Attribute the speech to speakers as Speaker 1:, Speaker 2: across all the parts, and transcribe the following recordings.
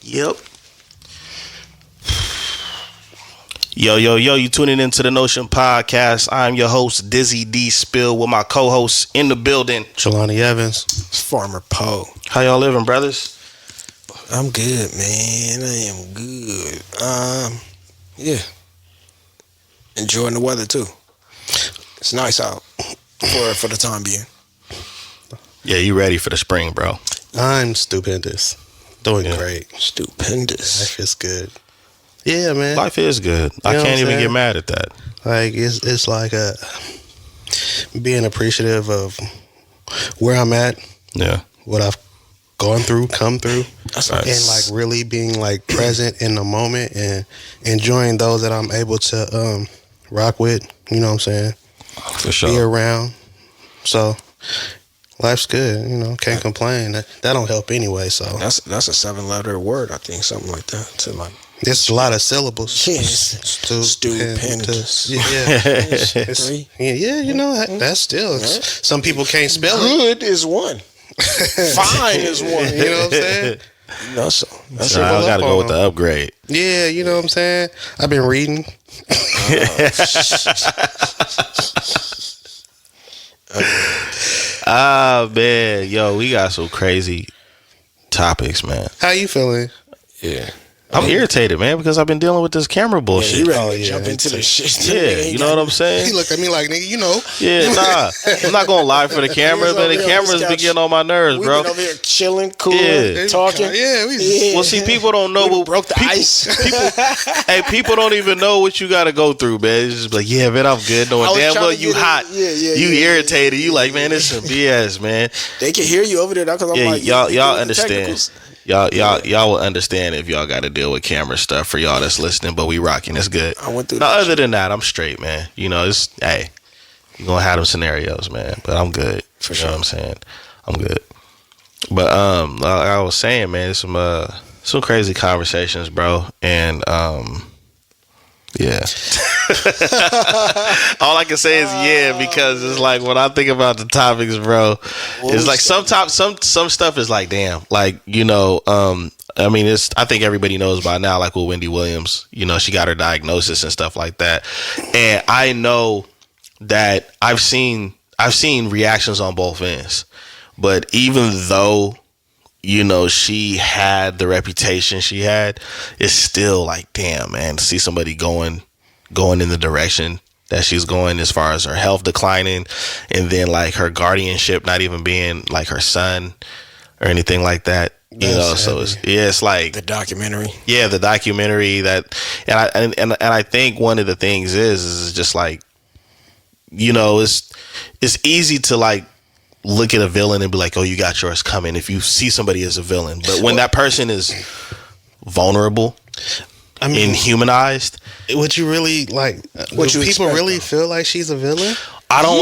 Speaker 1: Yep. Yo, you tuning into the Notion Podcast. I'm your host, Dizzy D. Spill, with my co-hosts in the building.
Speaker 2: Jelani Evans.
Speaker 3: It's Farmer Poe.
Speaker 1: How y'all living, brothers?
Speaker 3: I'm good, man. I am good. Yeah. Enjoying the weather, too. It's nice out for the time being.
Speaker 1: Yeah, you ready for the spring, bro?
Speaker 2: I'm stupendous. Doing great.
Speaker 3: Stupendous.
Speaker 2: Life is good. Yeah, man.
Speaker 1: Life is good.
Speaker 2: You
Speaker 1: I
Speaker 2: know
Speaker 1: can't
Speaker 2: what I'm
Speaker 1: even get
Speaker 2: saying?
Speaker 1: mad at that.
Speaker 2: Like, it's like being appreciative of where I'm at. Yeah. What I've gone through, come through.
Speaker 3: That's
Speaker 2: nice. And like really being like present in the moment and enjoying those that I'm able to rock with. You know what I'm saying?
Speaker 1: For sure.
Speaker 2: Be around. So life's good. You know, can't complain. That don't help anyway. So
Speaker 3: that's a 7-letter word, I think, something like that. To like.
Speaker 2: It's a lot of syllables.
Speaker 3: Yes. Stupendous.
Speaker 2: Yeah, you know, that's still. Some people can't spell it.
Speaker 3: Good is one. Fine is one.
Speaker 2: You know what I'm saying?
Speaker 3: No,
Speaker 1: so I gotta go with the upgrade.
Speaker 2: Yeah, you know what I'm saying? I've been reading.
Speaker 1: Man, yo, we got some crazy topics, man.
Speaker 2: How you feeling?
Speaker 3: Yeah.
Speaker 1: I'm irritated, man, because I've been dealing with this camera bullshit.
Speaker 3: Yeah, you ready to jump into the shit.
Speaker 1: Yeah, you know what I'm saying?
Speaker 2: He looked at me like, nigga, you know.
Speaker 1: Yeah, nah. I'm not going to lie for the camera, but the cameras be getting on my nerves, bro.
Speaker 3: We been over here chilling, cool, talking.
Speaker 1: Well, see, people don't know what
Speaker 3: broke the ice.
Speaker 1: People don't even know what you got to go through, man. It's just like, yeah, man, I'm good. Knowing damn well you hot. You irritated. You like, man, this some BS, man.
Speaker 3: They can hear you over there because I'm like,
Speaker 1: y'all understand. Y'all will understand if y'all got to deal with camera stuff for y'all that's listening, but we rocking. It's good.
Speaker 3: I went through.
Speaker 1: No, other than that, I'm straight, man. You know, it's you gonna have them scenarios, man. But I'm good.
Speaker 3: For
Speaker 1: you
Speaker 3: sure.
Speaker 1: know what I'm saying? I'm good. But like I was saying, man, some crazy conversations, bro, and yeah. All I can say is because it's like when I think about the topics, bro, it's like some stuff is like, damn, like, you know, I mean, I think everybody knows by now, like with Wendy Williams, you know, she got her diagnosis and stuff like that. And I know that I've seen reactions on both ends, but even though, you know, she had the reputation she had, it's still like, damn, man, to see somebody going in the direction that she's going as far as her health declining, and then like her guardianship not even being like her son or anything like that. You know, so it's like
Speaker 3: the documentary.
Speaker 1: Yeah, the documentary that, and I think one of the things is just like, you know, it's easy to like look at a villain and be like, oh, you got yours coming if you see somebody as a villain. But when that person is vulnerable, I mean, humanized,
Speaker 2: would you really like? Would people really feel like she's a villain?
Speaker 1: I don't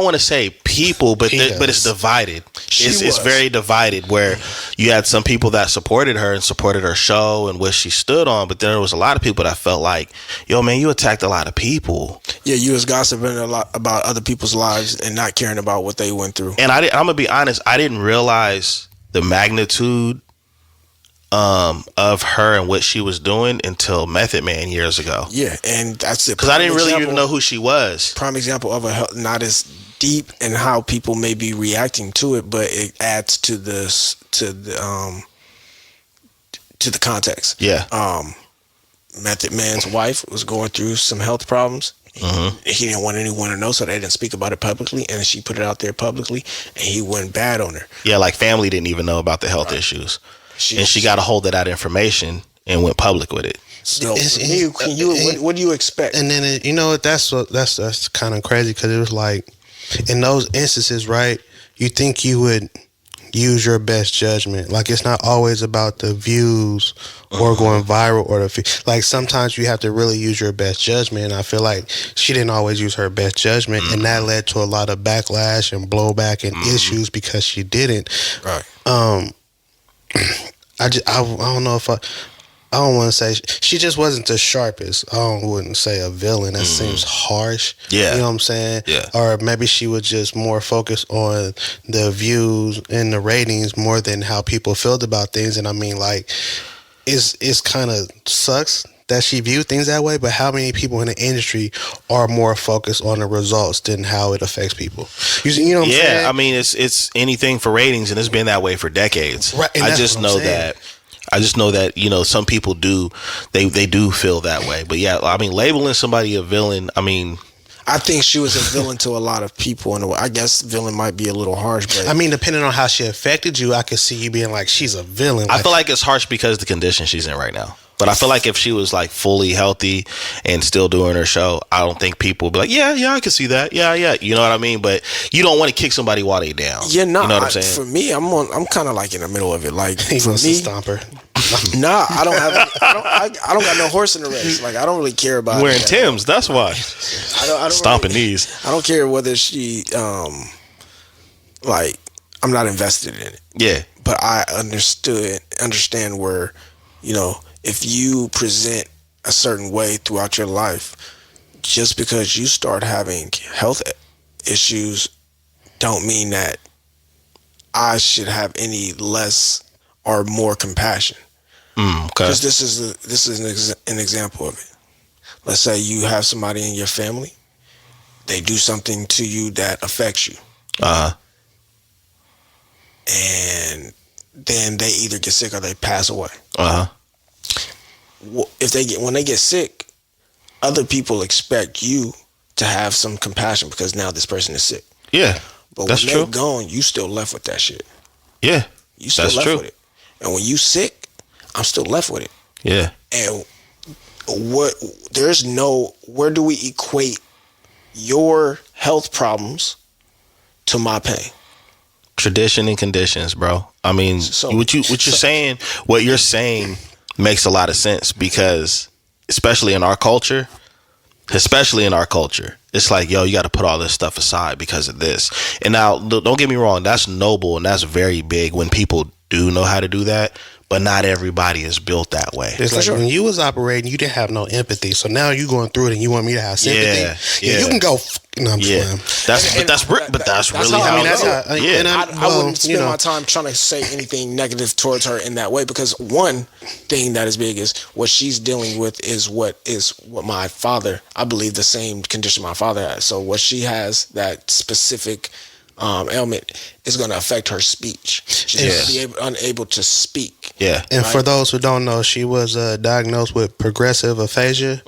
Speaker 1: want to say people, but it's divided. It's very divided. Where you had some people that supported her and supported her show and what she stood on, but then there was a lot of people that felt like, yo, man, you attacked a lot of people.
Speaker 3: Yeah, you was gossiping a lot about other people's lives and not caring about what they went through.
Speaker 1: And I'm gonna be honest, I didn't realize the magnitude of her and what she was doing until Method Man years ago.
Speaker 3: Yeah, and that's it.
Speaker 1: Because I didn't really even know who she was.
Speaker 3: Prime example of not as deep in how people may be reacting to it, but it adds to the context.
Speaker 1: Yeah.
Speaker 3: Method Man's wife was going through some health problems. Mm-hmm. He didn't want anyone to know, so they didn't speak about it publicly, and she put it out there publicly, and he went bad on her.
Speaker 1: Yeah, like family didn't even know about the health issues. And she got a hold of that information and went public with it.
Speaker 3: So, what do you expect?
Speaker 2: And then you know that's kind of crazy because it was like in those instances, right? You think you would use your best judgment. Like it's not always about the views or going viral or like sometimes you have to really use your best judgment. And I feel like she didn't always use her best judgment, and that led to a lot of backlash and blowback and issues because she didn't.
Speaker 3: Right.
Speaker 2: I don't know if I don't want to say she just wasn't the sharpest. I wouldn't say a villain. That seems harsh.
Speaker 1: Yeah,
Speaker 2: you know what I'm saying.
Speaker 1: Yeah.
Speaker 2: Or maybe she was just more focused on the views and the ratings more than how people felt about things. And I mean, like, it's kind of sucks that she viewed things that way, but how many people in the industry are more focused on the results than how it affects people? You know what I'm saying?
Speaker 1: Yeah, I mean, it's anything for ratings, and it's been that way for decades.
Speaker 2: Right, and
Speaker 1: I
Speaker 2: that's
Speaker 1: just
Speaker 2: what I'm
Speaker 1: know
Speaker 2: saying.
Speaker 1: that. I just know that, you know, some people do, they do feel that way. But yeah, I mean, labeling somebody a villain, I mean,
Speaker 3: I think she was a villain to a lot of people in a way. I guess villain might be a little harsh, but
Speaker 2: I mean, depending on how she affected you, I could see you being like, she's a villain.
Speaker 1: I feel like it's harsh because of the condition she's in right now. But I feel like if she was like fully healthy and still doing her show, I don't think people would be like, yeah, I can see that. Yeah. You know what I mean? But you don't want to kick somebody while they down.
Speaker 3: yeah, no.
Speaker 1: You know what I'm saying?
Speaker 3: For me, I'm kind of like in the middle of it. Like
Speaker 2: he
Speaker 3: for
Speaker 2: wants
Speaker 3: me,
Speaker 2: to stomp her.
Speaker 3: nah, I don't have. I don't got no horse in the race. Like I don't really care about
Speaker 1: Wearing
Speaker 3: that.
Speaker 1: Tim's, that's why.
Speaker 3: I don't
Speaker 1: Stomping
Speaker 3: really,
Speaker 1: knees.
Speaker 3: I don't care whether she like I'm not invested in it.
Speaker 1: Yeah.
Speaker 3: But I understand where, you know, if you present a certain way throughout your life, just because you start having health issues don't mean that I should have any less or more compassion.
Speaker 1: Okay.
Speaker 3: Because this is an example of it. Let's say you have somebody in your family, they do something to you that affects you. And then they either get sick or they pass away. When they get sick, other people expect you to have some compassion because now this person is sick.
Speaker 1: Yeah.
Speaker 3: But
Speaker 1: that's
Speaker 3: when
Speaker 1: true.
Speaker 3: they're gone, you still left with that shit.
Speaker 1: Yeah.
Speaker 3: You still
Speaker 1: that's
Speaker 3: left
Speaker 1: true.
Speaker 3: with it. And when you sick, I'm still left with it.
Speaker 1: Yeah.
Speaker 3: And where do we equate your health problems to my pain?
Speaker 1: Tradition and conditions, bro. I mean, what you're saying makes a lot of sense because especially in our culture, it's like, yo, you got to put all this stuff aside because of this. And now, don't get me wrong, that's noble and that's very big when people do know how to do that. But not everybody is built that way.
Speaker 2: It's like when you was operating, you didn't have no empathy. So now you going through it and you want me to have sympathy.
Speaker 1: Yeah.
Speaker 2: You can go. No, I'm just playing.
Speaker 1: That's really how.
Speaker 3: I wouldn't spend my time trying to say anything negative towards her in that way because one thing that is big is what she's dealing with is what my father. I believe the same condition my father has. So what she has, that specific ailment, is going to affect her speech. She's going to be unable to speak.
Speaker 1: Yeah.
Speaker 2: And for those who don't know, she was diagnosed with progressive aphasia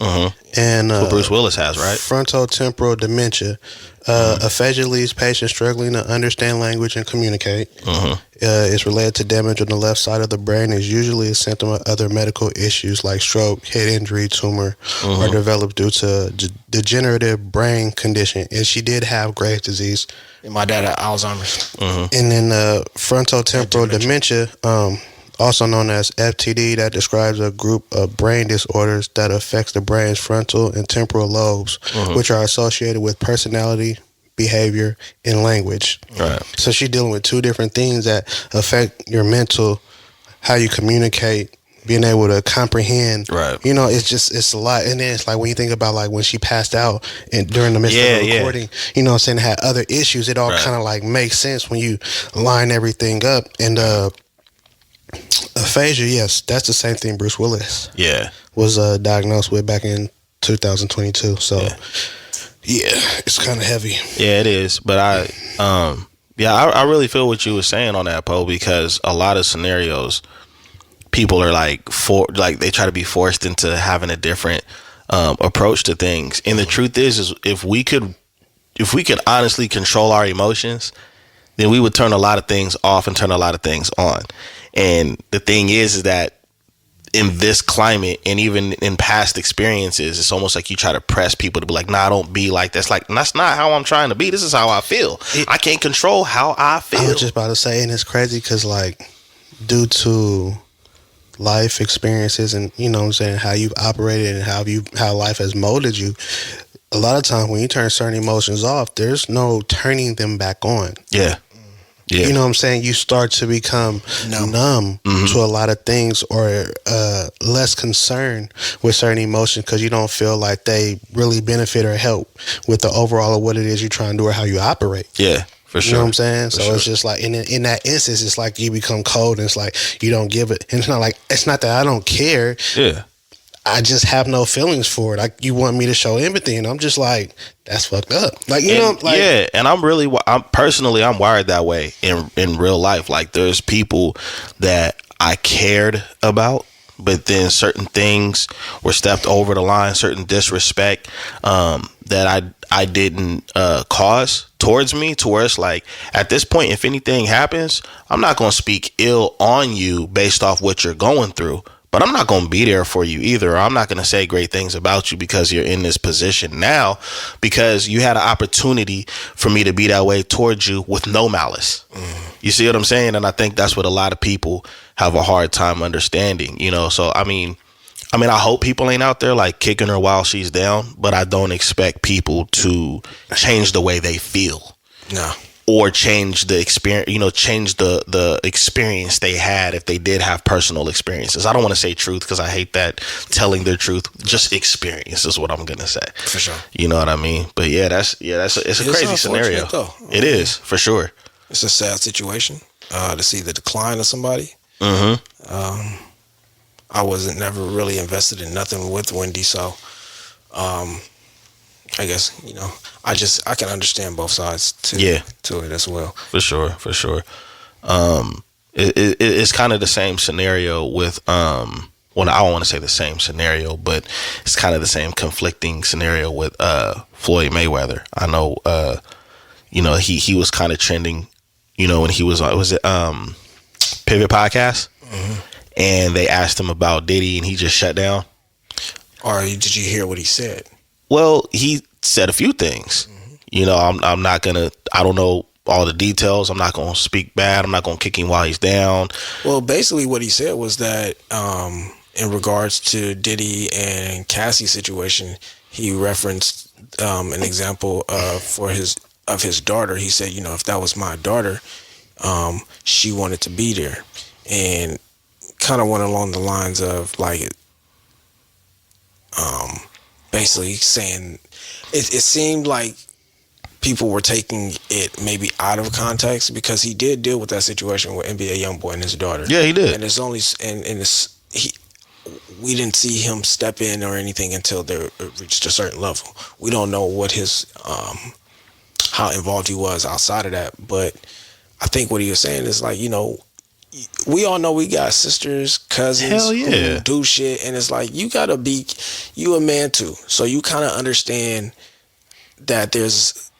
Speaker 2: and
Speaker 1: what Bruce Willis has, right?
Speaker 2: Frontotemporal dementia. Aphasia leaves patients struggling to understand language and communicate. It's related to damage on the left side of the brain. Is usually a symptom of other medical issues like stroke, head injury, tumor, or developed due to degenerative brain condition. And she did have Graves' disease.
Speaker 3: And my dad had Alzheimer's.
Speaker 2: And then frontotemporal dementia, also known as FTD, that describes a group of brain disorders that affects the brain's frontal and temporal lobes, which are associated with personality, behavior, and language.
Speaker 1: Right.
Speaker 2: So she's dealing with two different things that affect your mental, how you communicate, being able to comprehend.
Speaker 1: Right.
Speaker 2: You know, it's a lot. And then it's like when you think about like when she passed out and during the midst of the recording, you know what I'm saying, had other issues, it all kind of like makes sense when you line everything up. And aphasia, yes, that's the same thing Bruce Willis was diagnosed with back in 2022. So it's kind of heavy.
Speaker 1: Yeah, it is. But I really feel what you were saying on that, Poe, because a lot of scenarios people are like they try to be forced into having a different approach to things. And the truth is if we could honestly control our emotions, then we would turn a lot of things off and turn a lot of things on. And the thing is that in this climate and even in past experiences, it's almost like you try to press people to be like, nah, don't be like this. Like, that's not how I'm trying to be. This is how I feel. I can't control how I feel.
Speaker 2: I was just about to say, and it's crazy because like due to life experiences and, you know what I'm saying, how you've operated and how life has molded you, a lot of times when you turn certain emotions off, there's no turning them back on.
Speaker 1: Yeah.
Speaker 2: You know what I'm saying? You start to become numb to a lot of things or less concerned with certain emotions because you don't feel like they really benefit or help with the overall of what it is you're trying to do or how you operate.
Speaker 1: Yeah. For
Speaker 2: You know what
Speaker 1: sure.
Speaker 2: I'm saying?
Speaker 1: For
Speaker 2: So
Speaker 1: sure.
Speaker 2: it's just like in that instance, it's like you become cold, and it's like you don't give it. And it's not that I don't care.
Speaker 1: Yeah.
Speaker 2: I just have no feelings for it. Like you want me to show empathy, and I'm just like, that's fucked up. Like you know, like
Speaker 1: yeah, and I'm personally I'm wired that way in real life. Like there's people that I cared about, but then certain things were stepped over the line, certain disrespect that I didn't cause towards me, to where it's like at this point, if anything happens, I'm not gonna speak ill on you based off what you're going through. But I'm not going to be there for you either. I'm not going to say great things about you because you're in this position now, because you had an opportunity for me to be that way towards you with no malice. You see what I'm saying? And I think that's what a lot of people have a hard time understanding, you know? So, I mean, I hope people ain't out there like kicking her while she's down, but I don't expect people to change the way they feel.
Speaker 3: No.
Speaker 1: Or change the experience, you know, change the experience they had if they did have personal experiences. I don't want to say truth because I hate that, telling their truth. Just experience is what I'm gonna say.
Speaker 3: For sure.
Speaker 1: You know what I mean? But it's a crazy scenario.
Speaker 3: Though.
Speaker 1: It is, for sure.
Speaker 3: It's a sad situation to see the decline of somebody.
Speaker 1: Mm-hmm.
Speaker 3: I wasn't never really invested in nothing with Wendy, so I guess, you know, I can understand both sides to it as well.
Speaker 1: For sure. It's kind of the same scenario with well, I don't want to say the same scenario, but it's kind of the same conflicting scenario with Floyd Mayweather. I know you know, he was kind of trending, you know, when he was it Pivot Podcast, and they asked him about Diddy and he just shut down.
Speaker 3: Or did you hear what he said?
Speaker 1: Well, he said a few things. You know, I'm not gonna. I don't know all the details. I'm not gonna speak bad. I'm not gonna kick him while he's down.
Speaker 3: Well, basically, what he said was that in regards to Diddy and Cassie's situation, he referenced an example of his daughter. He said, you know, if that was my daughter, she wanted to be there, and kind of went along the lines of like, basically saying. It seemed like people were taking it maybe out of context, because he did deal with that situation with NBA YoungBoy and his daughter.
Speaker 1: Yeah, he did.
Speaker 3: And it's only we didn't see him step in or anything until they reached a certain level. We don't know what his how involved he was outside of that, but I think what he was saying is like, you know, we all know we got sisters, cousins who do shit, and it's like you gotta be a man too, so you kind of understand that there's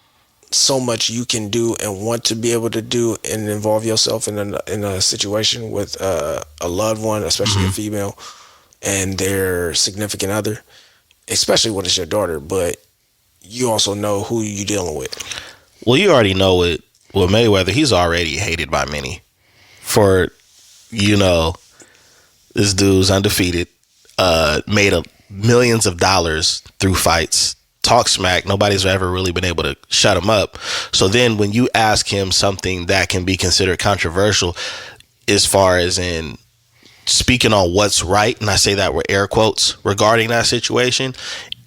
Speaker 3: so much you can do and want to be able to do and involve yourself in a situation with a loved one, especially a female, and their significant other, especially when it's your daughter. But you also know who you're dealing with.
Speaker 1: Well, you already know it with Mayweather. He's already hated by many. For, you know, this dude's undefeated, made millions of dollars through fights, talk smack. Nobody's ever really been able to shut him up. So then when you ask him something that can be considered controversial, as far as in speaking on what's right, and I say that with air quotes, regarding that situation,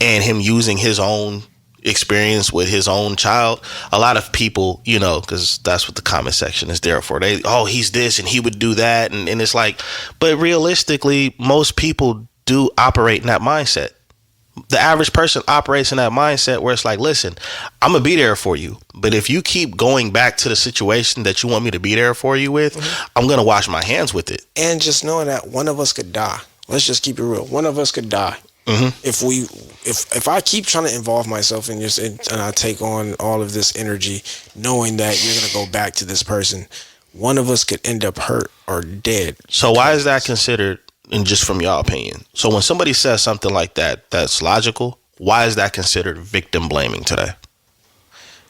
Speaker 1: and him using his own experience with his own child, a lot of people, you know, because that's what the comment section is there for. He's this and he would do that, and it's like, but realistically, most people do operate in that mindset. The average person operates in that mindset where it's like, listen, I'm gonna be there for you, but if you keep going back to the situation that you want me to be there for you with, I'm gonna wash my hands with it.
Speaker 3: And just knowing that one of us could die. Let's just keep it real. One of us could die. If I keep trying to involve myself in this, and I take on all of this energy, knowing that you're gonna go back to this person, one of us could end up hurt or dead.
Speaker 1: So why is that considered? And just from your opinion, so when somebody says something like that, that's logical, why is that considered victim blaming today?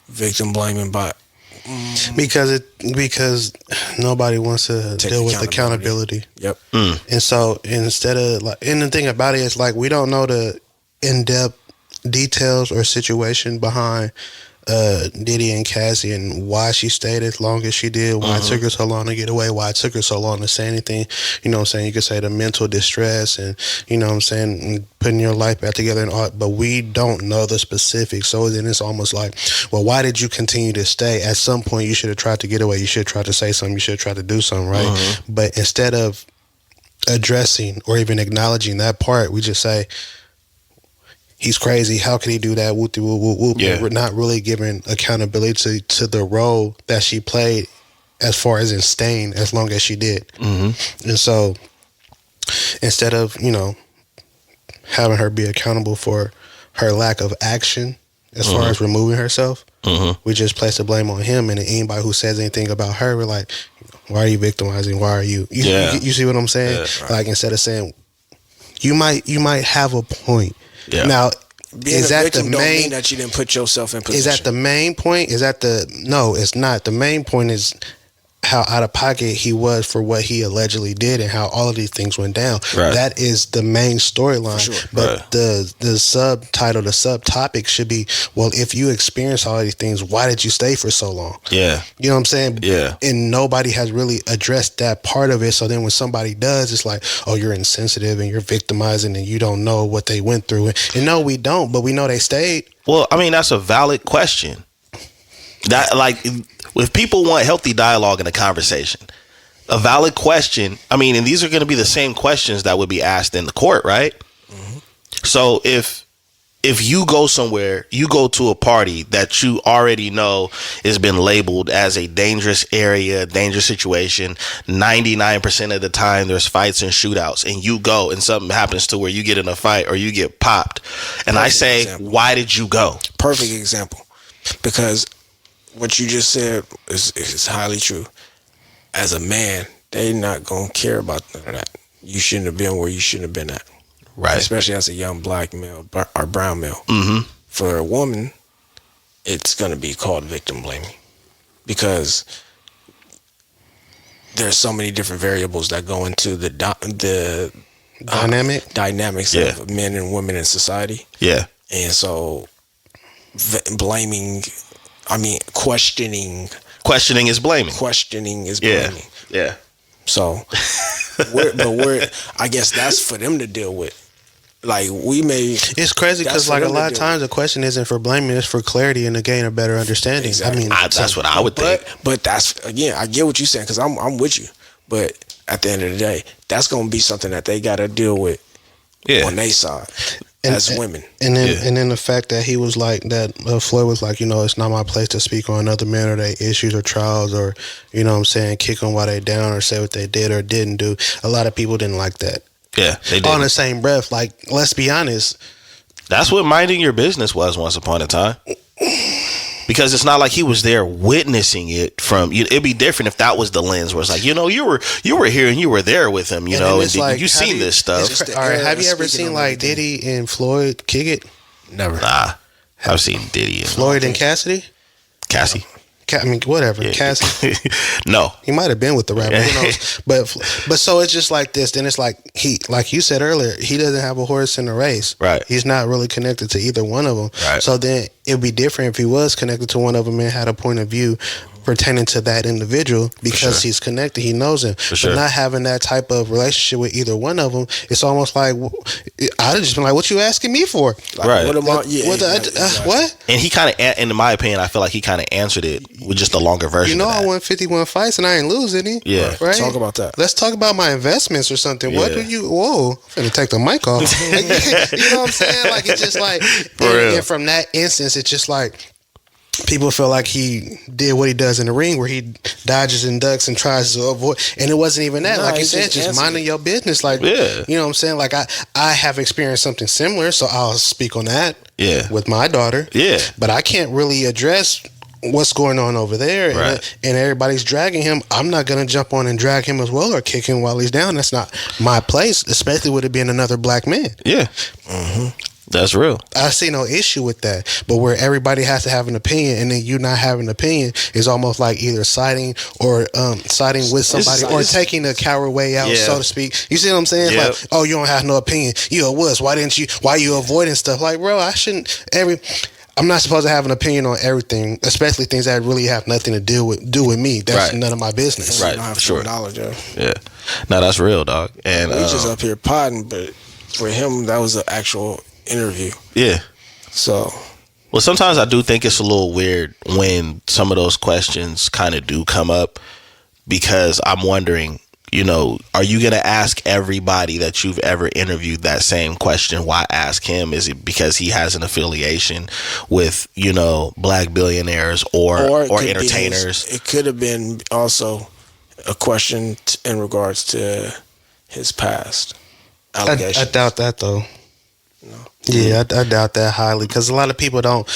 Speaker 3: Victim blaming, but
Speaker 2: because nobody wants to deal with accountability.
Speaker 3: Yep.
Speaker 2: And so instead of like, and the thing about it is like we don't know the in-depth details or situation behind Diddy and Cassie and why she stayed as long as she did, why it took her so long to get away, why it took her so long to say anything. You know what I'm saying? You could say the mental distress and, you know what I'm saying, and putting your life back together and all, but we don't know the specifics. So then it's almost like, well, why did you continue to stay? At some point, you should have tried to get away. You should have tried to say something. You should have tried to do something, right? But instead of addressing or even acknowledging that part, we just say, he's crazy. How could he do that? Whoop, whoop, whoop, whoop.
Speaker 1: Yeah.
Speaker 2: We're not really giving accountability to the role that she played as far as in staying as long as she did. And so instead of, you know, having her be accountable for her lack of action as far as removing herself, we just place the blame on him. And anybody who says anything about her, we're like, why are you victimizing? Why are you? You see what I'm saying?
Speaker 1: Yeah, right.
Speaker 2: Like, instead of saying, you might have a point.
Speaker 1: Yeah.
Speaker 2: Now,
Speaker 3: Being
Speaker 2: is
Speaker 3: a
Speaker 2: that
Speaker 3: victim
Speaker 2: the
Speaker 3: don't
Speaker 2: main?
Speaker 3: mean that you didn't put yourself in position.
Speaker 2: Is that the main point? Is that the no? It's not. The main point is how out of pocket he was for what he allegedly did and how all of these things went down.
Speaker 1: Right.
Speaker 2: That is the main storyline.
Speaker 3: Sure.
Speaker 2: But
Speaker 1: Right.
Speaker 2: the subtitle, the subtopic should be, well, if you experience all these things, why did you stay for so long?
Speaker 1: Yeah.
Speaker 2: You know what I'm saying?
Speaker 1: Yeah.
Speaker 2: And nobody has really addressed that part of it. So then when somebody does, it's like, oh, you're insensitive and you're victimizing and you don't know what they went through. And no, we don't, but we know they stayed.
Speaker 1: Well, I mean, that's a valid question. That, like, if people want healthy dialogue in a conversation, a valid question, I mean, and these are going to be the same questions that would be asked in the court, right? So if you go somewhere, you go to a party that you already know has been labeled as a dangerous area, dangerous situation, 99% of the time there's fights and shootouts, and you go and something happens to where you get in a fight or you get popped, and I say,
Speaker 3: example.
Speaker 1: why did you go?
Speaker 3: Perfect example. Because what you just said is highly true. As a man, they not going to care about none of that. You shouldn't have been where you shouldn't have been at.
Speaker 1: Right.
Speaker 3: Especially as a young black male or brown male. For a woman, it's going to be called victim blaming. Because there's so many different variables that go into the dynamics
Speaker 1: Yeah.
Speaker 3: of men and women in society.
Speaker 1: Yeah.
Speaker 3: And so questioning
Speaker 1: Questioning is blaming.
Speaker 3: is
Speaker 1: Yeah.
Speaker 3: blaming.
Speaker 1: Yeah.
Speaker 3: So, I guess that's for them to deal with. Like,
Speaker 2: It's crazy because, like, a lot of times the question isn't for blaming, it's for clarity and to gain a better understanding.
Speaker 3: Exactly.
Speaker 2: I mean,
Speaker 1: That's what I would think.
Speaker 3: But that's, again, I get what you're saying because I'm with you. But at the end of the day, that's going to be something that they got to deal with on their side as women.
Speaker 2: And then the fact that he was like that, Floyd was like, you know, it's not my place to speak on other men or their issues or trials or, you know what I'm saying, kick them while they down or say what they did or didn't do. A lot of people didn't like that.
Speaker 1: Yeah, they did.
Speaker 2: On the same breath, like, let's be honest.
Speaker 1: That's what minding your business was once upon a time. Because it's not like he was there witnessing it from. It'd be different if that was the lens where it's like, you know, you were here and you were there with him, you know, and you seen this stuff.
Speaker 2: All right, have you ever seen like Diddy and Floyd kick it?
Speaker 3: Never.
Speaker 1: Nah, I've seen Diddy and
Speaker 2: Floyd and Cassidy.
Speaker 1: Cassie.
Speaker 2: I mean, whatever.
Speaker 1: Yeah.
Speaker 2: Cassie.
Speaker 1: No.
Speaker 2: He might have been with the rapper. Who knows? But so it's just like this. Then it's like like you said earlier, he doesn't have a horse in the race.
Speaker 1: Right.
Speaker 2: He's not really connected to either one of them.
Speaker 1: Right.
Speaker 2: So then it'd be different if he was connected to one of them and had a point of view pertaining to that individual because he's connected, he knows him. But not having that type of relationship with either one of them, it's almost like I'd just been like, "What you asking me for?"
Speaker 3: Like,
Speaker 1: right?
Speaker 3: What am I? Yeah.
Speaker 2: What?
Speaker 1: And he kind of, in my opinion, I feel like he kind of answered it with just a longer version.
Speaker 2: You know,
Speaker 1: of that.
Speaker 2: I won 51 fights and I ain't lose any.
Speaker 1: Yeah.
Speaker 2: Right.
Speaker 3: Talk about that.
Speaker 2: Let's talk about my investments or something.
Speaker 1: Yeah.
Speaker 2: What do you? Whoa! I'm finna take the mic off. You know what I'm saying? Like, it's just like, and from that instance, it's just like, people feel like he did what he does in the ring where he dodges and ducks and tries to avoid, and it wasn't even that. Like you said, just minding your business. Like, you know what I'm saying? Like, I have experienced something similar, so I'll speak on that with my daughter. Yeah. But I can't really address what's going on over there, and everybody's dragging him. I'm not going to jump on and drag him as well or kick him while he's down. That's not my place, especially with it being another black man.
Speaker 1: Yeah. That's real.
Speaker 2: I see no issue with that. But where everybody has to have an opinion and then you not having an opinion is almost like either siding with somebody or taking the coward way out, so to speak. You see what I'm saying?
Speaker 1: Yep.
Speaker 2: Like, oh, you don't have no opinion. You a wuss. Why you avoiding stuff? Like, bro, I shouldn't I'm not supposed to have an opinion on everything, especially things that really have nothing to do with me. That's
Speaker 1: Right.
Speaker 2: none of my business.
Speaker 1: Right.
Speaker 3: You don't have
Speaker 1: Sure.
Speaker 3: full knowledge of.
Speaker 1: Yeah. No, that's real, dog. And
Speaker 3: We just up here potting, but for him, that was an actual interview.
Speaker 1: yeah.
Speaker 3: So
Speaker 1: Well, sometimes I do think it's a little weird when some of those questions kind of do come up, because I'm wondering, are you going to ask everybody that you've ever interviewed that same question? Why ask him? Is it because he has an affiliation with, black billionaires or
Speaker 3: it could be
Speaker 1: entertainers?
Speaker 3: it could have been also a question in regards to his past allegations.
Speaker 2: I doubt that though.
Speaker 3: No.
Speaker 2: Yeah, I doubt that highly, because a lot of people don't.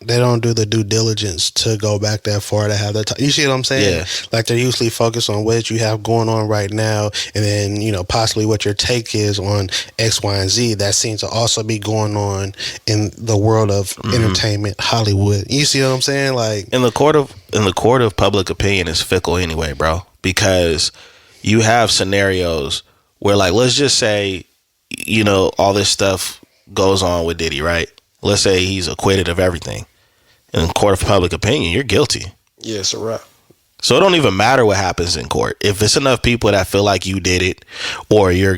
Speaker 2: They don't do the due diligence to go back that far to have that time. You see what I'm saying?
Speaker 1: Yeah.
Speaker 2: Like, they're usually focused on what you have going on right now, and then, possibly what your take is on X, Y, and Z. That seems to also be going on in the world of entertainment, Hollywood. You see what I'm saying? Like,
Speaker 1: In the court of public opinion is fickle anyway, bro, because you have scenarios where, like, let's just say, all this stuff goes on with Diddy, right? Let's say he's acquitted of everything. In the court of public opinion, you're guilty.
Speaker 3: Yeah, it's a wrap.
Speaker 1: So it don't even matter what happens in court. If it's enough people that feel like you did it, or you're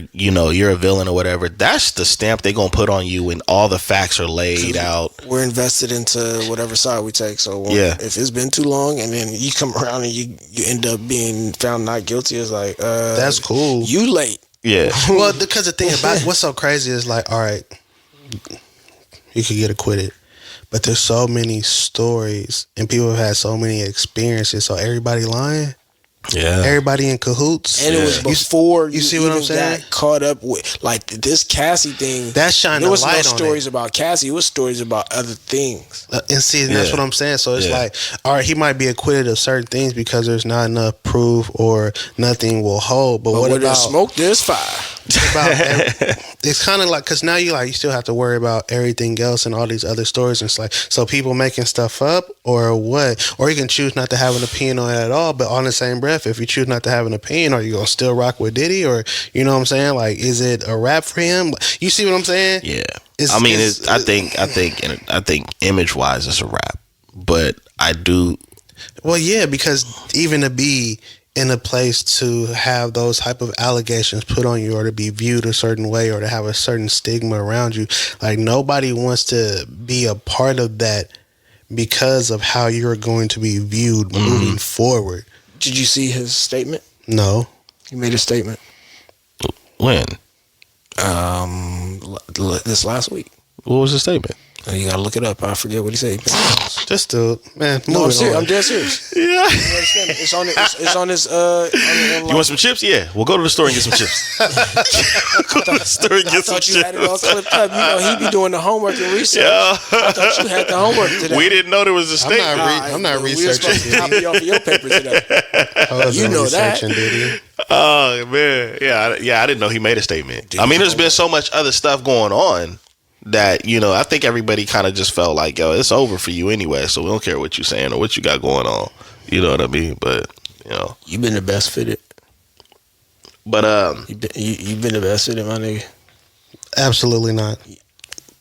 Speaker 1: a villain or whatever, that's the stamp they're gonna put on you when all the facts are laid out.
Speaker 3: We're invested into whatever side we take. So
Speaker 1: Yeah.
Speaker 3: if it's been too long and then you come around and you end up being found not guilty, it's like
Speaker 2: that's cool.
Speaker 3: You late.
Speaker 1: Yeah.
Speaker 2: Well, because the thing about what's so crazy is, like, all right, you could get acquitted, but there's so many stories and people have had so many experiences. So everybody lying,
Speaker 1: Yeah.
Speaker 2: everybody in cahoots,
Speaker 3: And it was before you
Speaker 2: see what I'm
Speaker 3: even
Speaker 2: saying?
Speaker 3: got caught up with, like, this Cassie thing.
Speaker 2: That's shining
Speaker 3: There
Speaker 2: a
Speaker 3: was no
Speaker 2: light on
Speaker 3: stories
Speaker 2: it.
Speaker 3: about Cassie. It was stories about other things.
Speaker 2: And see, that's
Speaker 1: Yeah.
Speaker 2: what I'm saying. So it's
Speaker 1: Yeah.
Speaker 2: like, all right, he might be acquitted of certain things because there's not enough proof or nothing will hold. But what
Speaker 3: where
Speaker 2: about
Speaker 3: there's smoke, there's fire.
Speaker 2: it's kind of like, because now you still have to worry about everything else and all these other stories. And it's like, so people making stuff up or what? Or you can choose not to have an opinion on it at all. But on the same breath, if you choose not to have an opinion, are you gonna still rock with Diddy? Or, you know what I'm saying? Like, is it a rap for him? You see what I'm saying?
Speaker 1: Yeah. I think image wise it's a rap, but I do.
Speaker 2: Well, yeah, because even to be in a place to have those type of allegations put on you, or to be viewed a certain way, or to have a certain stigma around you, like, nobody wants to be a part of that because of how you're going to be viewed moving forward.
Speaker 3: Did you see his statement?
Speaker 2: No.
Speaker 3: He made a statement
Speaker 1: When?
Speaker 3: this last week.
Speaker 1: What was the statement?
Speaker 3: You gotta look it up. I forget what he said.
Speaker 2: Just do it, man.
Speaker 3: No, I'm
Speaker 2: moving
Speaker 3: serious.
Speaker 2: on.
Speaker 3: I'm dead serious.
Speaker 1: Yeah.
Speaker 3: It's on. It's on his.
Speaker 1: You want some chips? Yeah. We'll go to the store and get some chips. Go to the store and
Speaker 3: I
Speaker 1: get some
Speaker 3: thought you had it all
Speaker 1: chips.
Speaker 3: clipped up. He be doing the homework and research.
Speaker 1: Yeah.
Speaker 3: I thought you had the homework today.
Speaker 1: We didn't know there was a statement.
Speaker 2: I'm not
Speaker 3: We were supposed to
Speaker 2: researching.
Speaker 3: copy off of your paper today.
Speaker 2: I wasn't
Speaker 3: You know that.
Speaker 2: researching, did he?
Speaker 1: Oh man, yeah. I didn't know he made a statement. I mean, there's been so much other stuff going on that I think everybody kind of just felt like, yo, it's over for you anyway. So we don't care what you're saying or what you got going on. You know what I mean? But
Speaker 3: You've been the best fitted.
Speaker 1: But
Speaker 3: You've been the best fitted, my nigga.
Speaker 2: Absolutely not.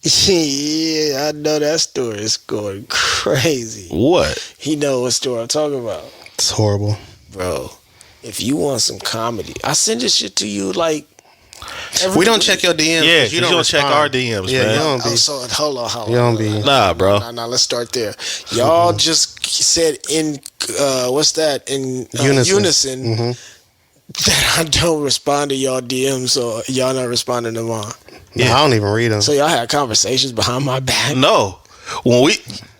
Speaker 3: Yeah, I know that story is going crazy.
Speaker 1: what?
Speaker 3: He know what story I'm talking about,
Speaker 2: It's horrible.
Speaker 3: bro. If you want some comedy, I send this shit to you like.
Speaker 2: We don't check your DMs.
Speaker 1: Yeah,
Speaker 2: 'cause
Speaker 1: you don't check
Speaker 2: respond.
Speaker 1: our DMs,
Speaker 2: Yeah,
Speaker 1: man.
Speaker 2: you don't
Speaker 3: Oh,
Speaker 2: be.
Speaker 3: so hold on.
Speaker 2: You don't be.
Speaker 1: Nah, bro.
Speaker 3: Nah, let's start there. Y'all just said in what's that in unison
Speaker 2: Mm-hmm.
Speaker 3: that I don't respond to y'all DMs, so y'all not responding to mine.
Speaker 2: No, I don't even read them.
Speaker 3: So y'all had conversations behind my back.
Speaker 1: No. When we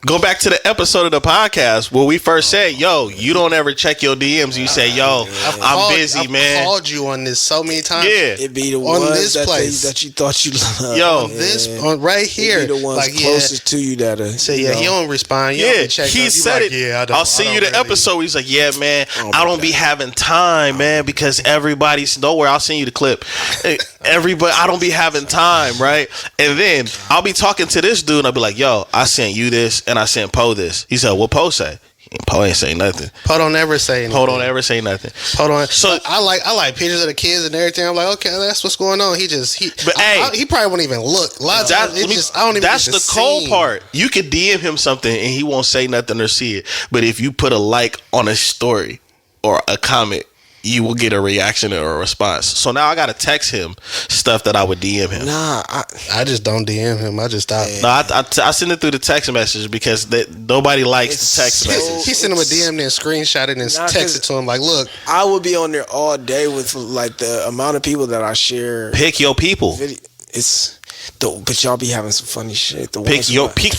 Speaker 1: go back to the episode of the podcast where we first said, yo, you don't ever check your DMs. You say, yo, I'm busy,
Speaker 2: I've
Speaker 1: man.
Speaker 2: called you on this so many times.
Speaker 1: Yeah.
Speaker 3: It be the
Speaker 2: On
Speaker 3: ones
Speaker 2: this
Speaker 3: that,
Speaker 2: place.
Speaker 3: that you thought you loved.
Speaker 1: Yo,
Speaker 2: This on right here.
Speaker 3: It be the ones
Speaker 2: like,
Speaker 3: closest to you that are.
Speaker 2: Say, yeah, you don't respond. You
Speaker 1: Yeah,
Speaker 2: don't check
Speaker 1: he
Speaker 2: up. You
Speaker 1: said
Speaker 2: like,
Speaker 1: it.
Speaker 2: Yeah, I don't,
Speaker 1: I'll send you the
Speaker 2: really.
Speaker 1: episode. He's like, yeah, man,
Speaker 3: Oh,
Speaker 1: I don't
Speaker 3: my
Speaker 1: be
Speaker 3: God.
Speaker 1: having time, man, because everybody's. Don't worry, I'll send you the clip. Everybody, I don't be having time, right? And then I'll be talking to this dude, and I'll be like, yo, I sent you this, and I sent Poe this. He said, what Poe say? He Poe ain't say nothing.
Speaker 2: Poe don't ever say anything.
Speaker 1: Poe don't ever say nothing.
Speaker 2: Poe don't.
Speaker 1: So
Speaker 2: I like pictures of the kids and everything. I'm like, okay, that's what's going on. He probably won't even look. A lot of times, I don't even.
Speaker 1: That's
Speaker 2: get
Speaker 1: the
Speaker 2: to
Speaker 1: cold
Speaker 2: see.
Speaker 1: part. You could DM him something and he won't say nothing or see it. But if you put a like on a story or a comment, you will get a reaction or a response. So now I gotta text him stuff that I would DM him.
Speaker 3: Nah,
Speaker 2: I just don't DM him. I just stop.
Speaker 1: No, I send it through the text message because nobody likes the text message.
Speaker 2: He sent him a DM, then screenshot it and text it to him like, look.
Speaker 3: I would be on there all day with like the amount of people that I share.
Speaker 1: Pick your people.
Speaker 3: But y'all be having some funny shit.
Speaker 1: Pick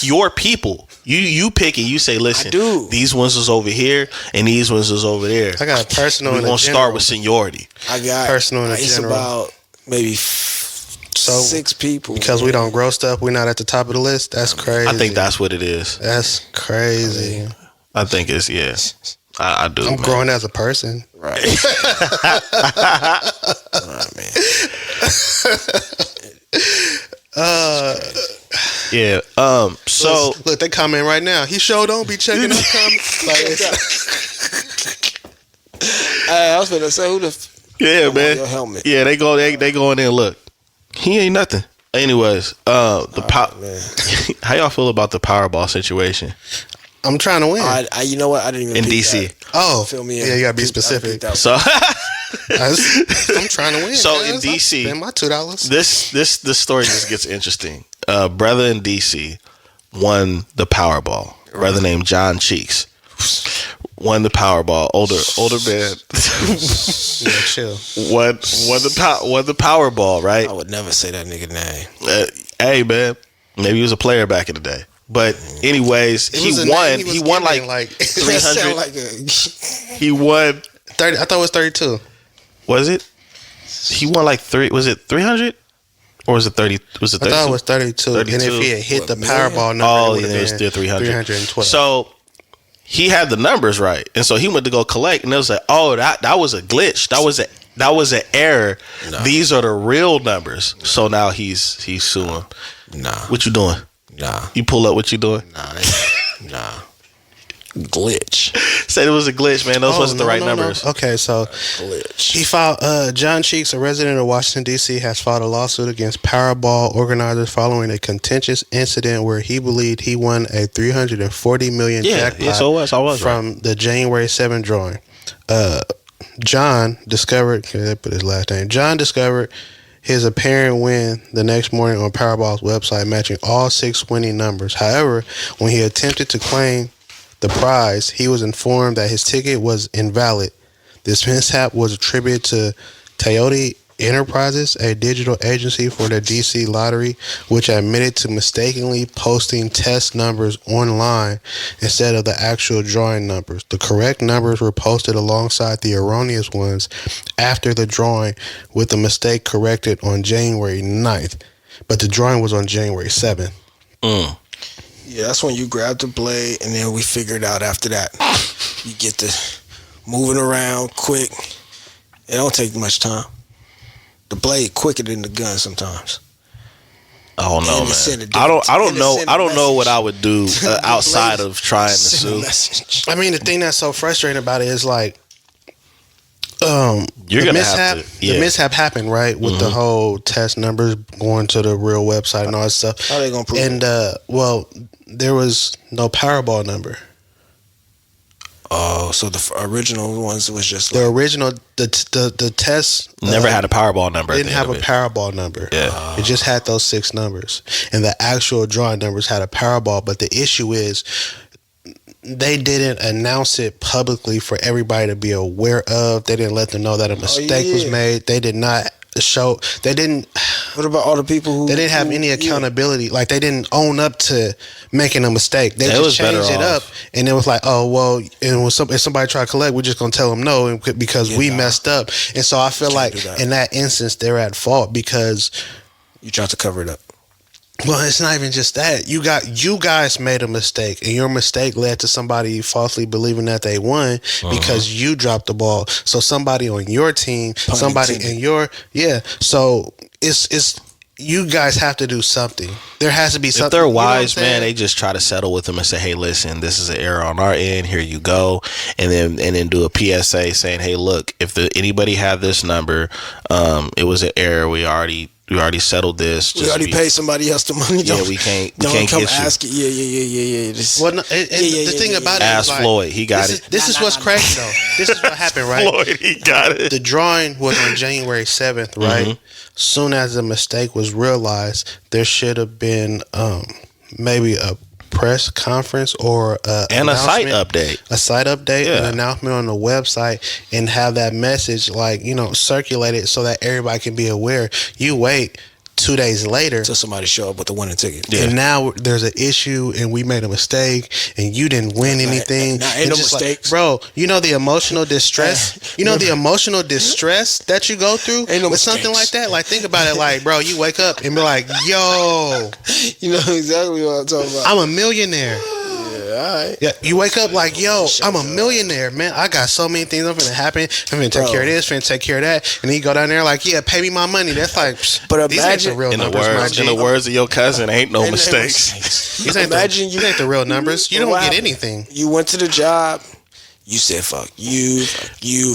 Speaker 1: your people. You pick it. You say, listen, these ones is over here and these ones is over there.
Speaker 2: I got personal.
Speaker 1: We're gonna start with seniority.
Speaker 3: I got
Speaker 2: personal in
Speaker 3: it's
Speaker 2: general.
Speaker 3: about maybe 6 people.
Speaker 2: Because we don't grow stuff, we're not at the top of the list. That's crazy.
Speaker 1: I think that's what it is.
Speaker 2: That's crazy.
Speaker 1: I think it's I do.
Speaker 2: I'm growing as a person.
Speaker 3: Right. Right, man.
Speaker 1: Yeah. So
Speaker 2: look, they comment right now. He sure don't be checking up comments.
Speaker 3: Hey, I was gonna say who the
Speaker 1: man.
Speaker 3: Your helmet.
Speaker 1: Yeah, they go in there and look. He ain't nothing. Anyways, how y'all feel about the Powerball situation?
Speaker 2: I'm trying to win.
Speaker 3: You know what? I didn't even
Speaker 1: in
Speaker 3: peep
Speaker 1: DC.
Speaker 3: That.
Speaker 2: Oh,
Speaker 3: Feel me?
Speaker 2: Yeah, you gotta be specific.
Speaker 1: So
Speaker 2: I'm trying to win.
Speaker 1: So in DC,
Speaker 2: spend my $2.
Speaker 1: This story just gets interesting. Brother in DC won the Powerball. Brother named John Cheeks won the Powerball. Older man.
Speaker 2: Yeah, chill.
Speaker 1: Won the Powerball. Right.
Speaker 3: I would never say that nigga name.
Speaker 1: Hey man, maybe he was a player back in the day. But anyways, he won like 300. He won
Speaker 2: 30. I thought it was 32.
Speaker 1: Was it? He won like 3. Was it 300? Or was it 30? Was it 32?
Speaker 2: I thought it was 32.
Speaker 1: 32.
Speaker 2: And if he had hit the Powerball number,
Speaker 1: it was still 300.
Speaker 2: 312.
Speaker 1: So he had the numbers right, and so he went to go collect, and it was like, oh, that was a glitch. That was an error. Nah. These are the real numbers. So now he's suing.
Speaker 3: Nah.
Speaker 1: What you doing?
Speaker 3: Nah.
Speaker 1: You pull up what you doing?
Speaker 3: Nah. Glitch.
Speaker 1: Said it was a glitch, man. Those wasn't the right numbers.
Speaker 2: No. Okay, so
Speaker 3: glitch.
Speaker 2: He filed. John Cheeks, a resident of Washington D.C., has filed a lawsuit against Powerball organizers following a contentious incident where he believed he won a $340 million jackpot.
Speaker 1: Yeah, so I was
Speaker 2: from the January 7 drawing. John discovered. Can they put his last name? John discovered his apparent win the next morning on Powerball's website, matching all 6 winning numbers. However, when he attempted to claim the prize, he was informed that his ticket was invalid. This mishap was attributed to Toyota Enterprises, a digital agency for the DC lottery, which admitted to mistakenly posting test numbers online instead of the actual drawing numbers. The correct numbers were posted alongside the erroneous ones after the drawing, with the mistake corrected on January 9th. But the drawing was on January 7th.
Speaker 3: Yeah, that's when you grab the blade, and then we figured out after that. You get the moving around quick. It don't take much time. The blade quicker than the gun sometimes.
Speaker 1: I don't know, man. I don't know what I would do outside of trying to sue.
Speaker 2: I mean, the thing that's so frustrating about it is like, the mishap happened, right, with the whole test numbers going to the real website and all that stuff.
Speaker 3: How they gonna prove it?
Speaker 2: And there was no Powerball number.
Speaker 3: Oh, so the original ones was just
Speaker 2: the original the test
Speaker 1: never had a Powerball number.
Speaker 2: Didn't have a Powerball number.
Speaker 1: Yeah,
Speaker 2: it just had those 6 numbers, and the actual drawing numbers had a Powerball. But the issue is, they didn't announce it publicly for everybody to be aware of. They didn't let them know that a mistake was made. They did not show. They didn't.
Speaker 3: What about all the people who?
Speaker 2: They didn't have any accountability. Yeah. Like, they didn't own up to making a mistake. They just changed it up, and it was like, oh well. And when if somebody tried to collect, we're just gonna tell them no because we messed up. And so I feel like in that instance, they're at fault because
Speaker 3: you tried to cover it up.
Speaker 2: Well, it's not even just that. You guys made a mistake, and your mistake led to somebody falsely believing that they won because you dropped the ball. So somebody on your team, somebody in your so it's you guys have to do something. There has to be something.
Speaker 1: If they're wise,
Speaker 2: you know
Speaker 1: man, they just try to settle with them and say, "Hey, listen, this is an error on our end. Here you go," and then do a PSA saying, "Hey, look, if anybody had this number, it was an error. We already settled this.
Speaker 3: We already paid somebody else the money.
Speaker 1: Yeah, we can't
Speaker 3: come
Speaker 1: get
Speaker 3: ask it. Yeah.
Speaker 2: Well, no, the thing about it is,
Speaker 1: ask Floyd. He got it.
Speaker 2: This is what's crazy though. This is what happened, right?
Speaker 1: Floyd, he got it.
Speaker 2: The drawing was on January 7th, right?
Speaker 1: Mm-hmm. Soon
Speaker 2: as the mistake was realized, there should have been maybe a press conference or
Speaker 1: and a site update.
Speaker 2: An announcement on the website, and have that message circulated so that everybody can be aware. You wait 2 days later
Speaker 3: till somebody show up with the winning ticket.
Speaker 2: And now there's an issue and we made a mistake and you didn't win anything.
Speaker 3: Now ain't no mistakes.
Speaker 2: Bro, you know the emotional distress? the emotional distress that you go through with something like that? Like, think about it, like, bro, you wake up and be like, yo.
Speaker 3: You know exactly what I'm talking about.
Speaker 2: I'm a millionaire.
Speaker 3: Alright.
Speaker 2: Yeah, you wake up like, yo, I'm a millionaire, man. I got so many things I'm finna happen. I'm finna take care of this, finna take care of that. And then you go down there like, yeah, pay me my money. That's like,
Speaker 3: but
Speaker 2: these ain't the real numbers,
Speaker 1: in the words of your cousin, ain't no mistakes.
Speaker 2: These ain't the real numbers. You don't get anything.
Speaker 3: You went to the job. You said fuck you.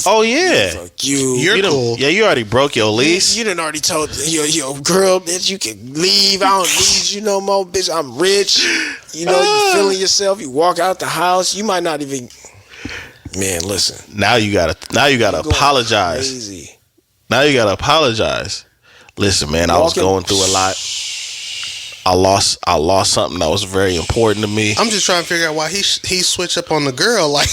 Speaker 1: Oh yeah,
Speaker 3: fuck you.
Speaker 2: You're cool.
Speaker 1: Yeah, you already broke your lease.
Speaker 3: You done already told your girl, bitch, you can leave. I don't need you no more, bitch. I'm rich. You know, you feeling yourself. You walk out the house. You might not even. Man, listen.
Speaker 1: Now you gotta apologize.
Speaker 3: Crazy.
Speaker 1: Now you gotta apologize. Listen, man, I was going through a lot. I lost something that was very important to me.
Speaker 2: I'm just trying to figure out why he switched up on the girl. Like,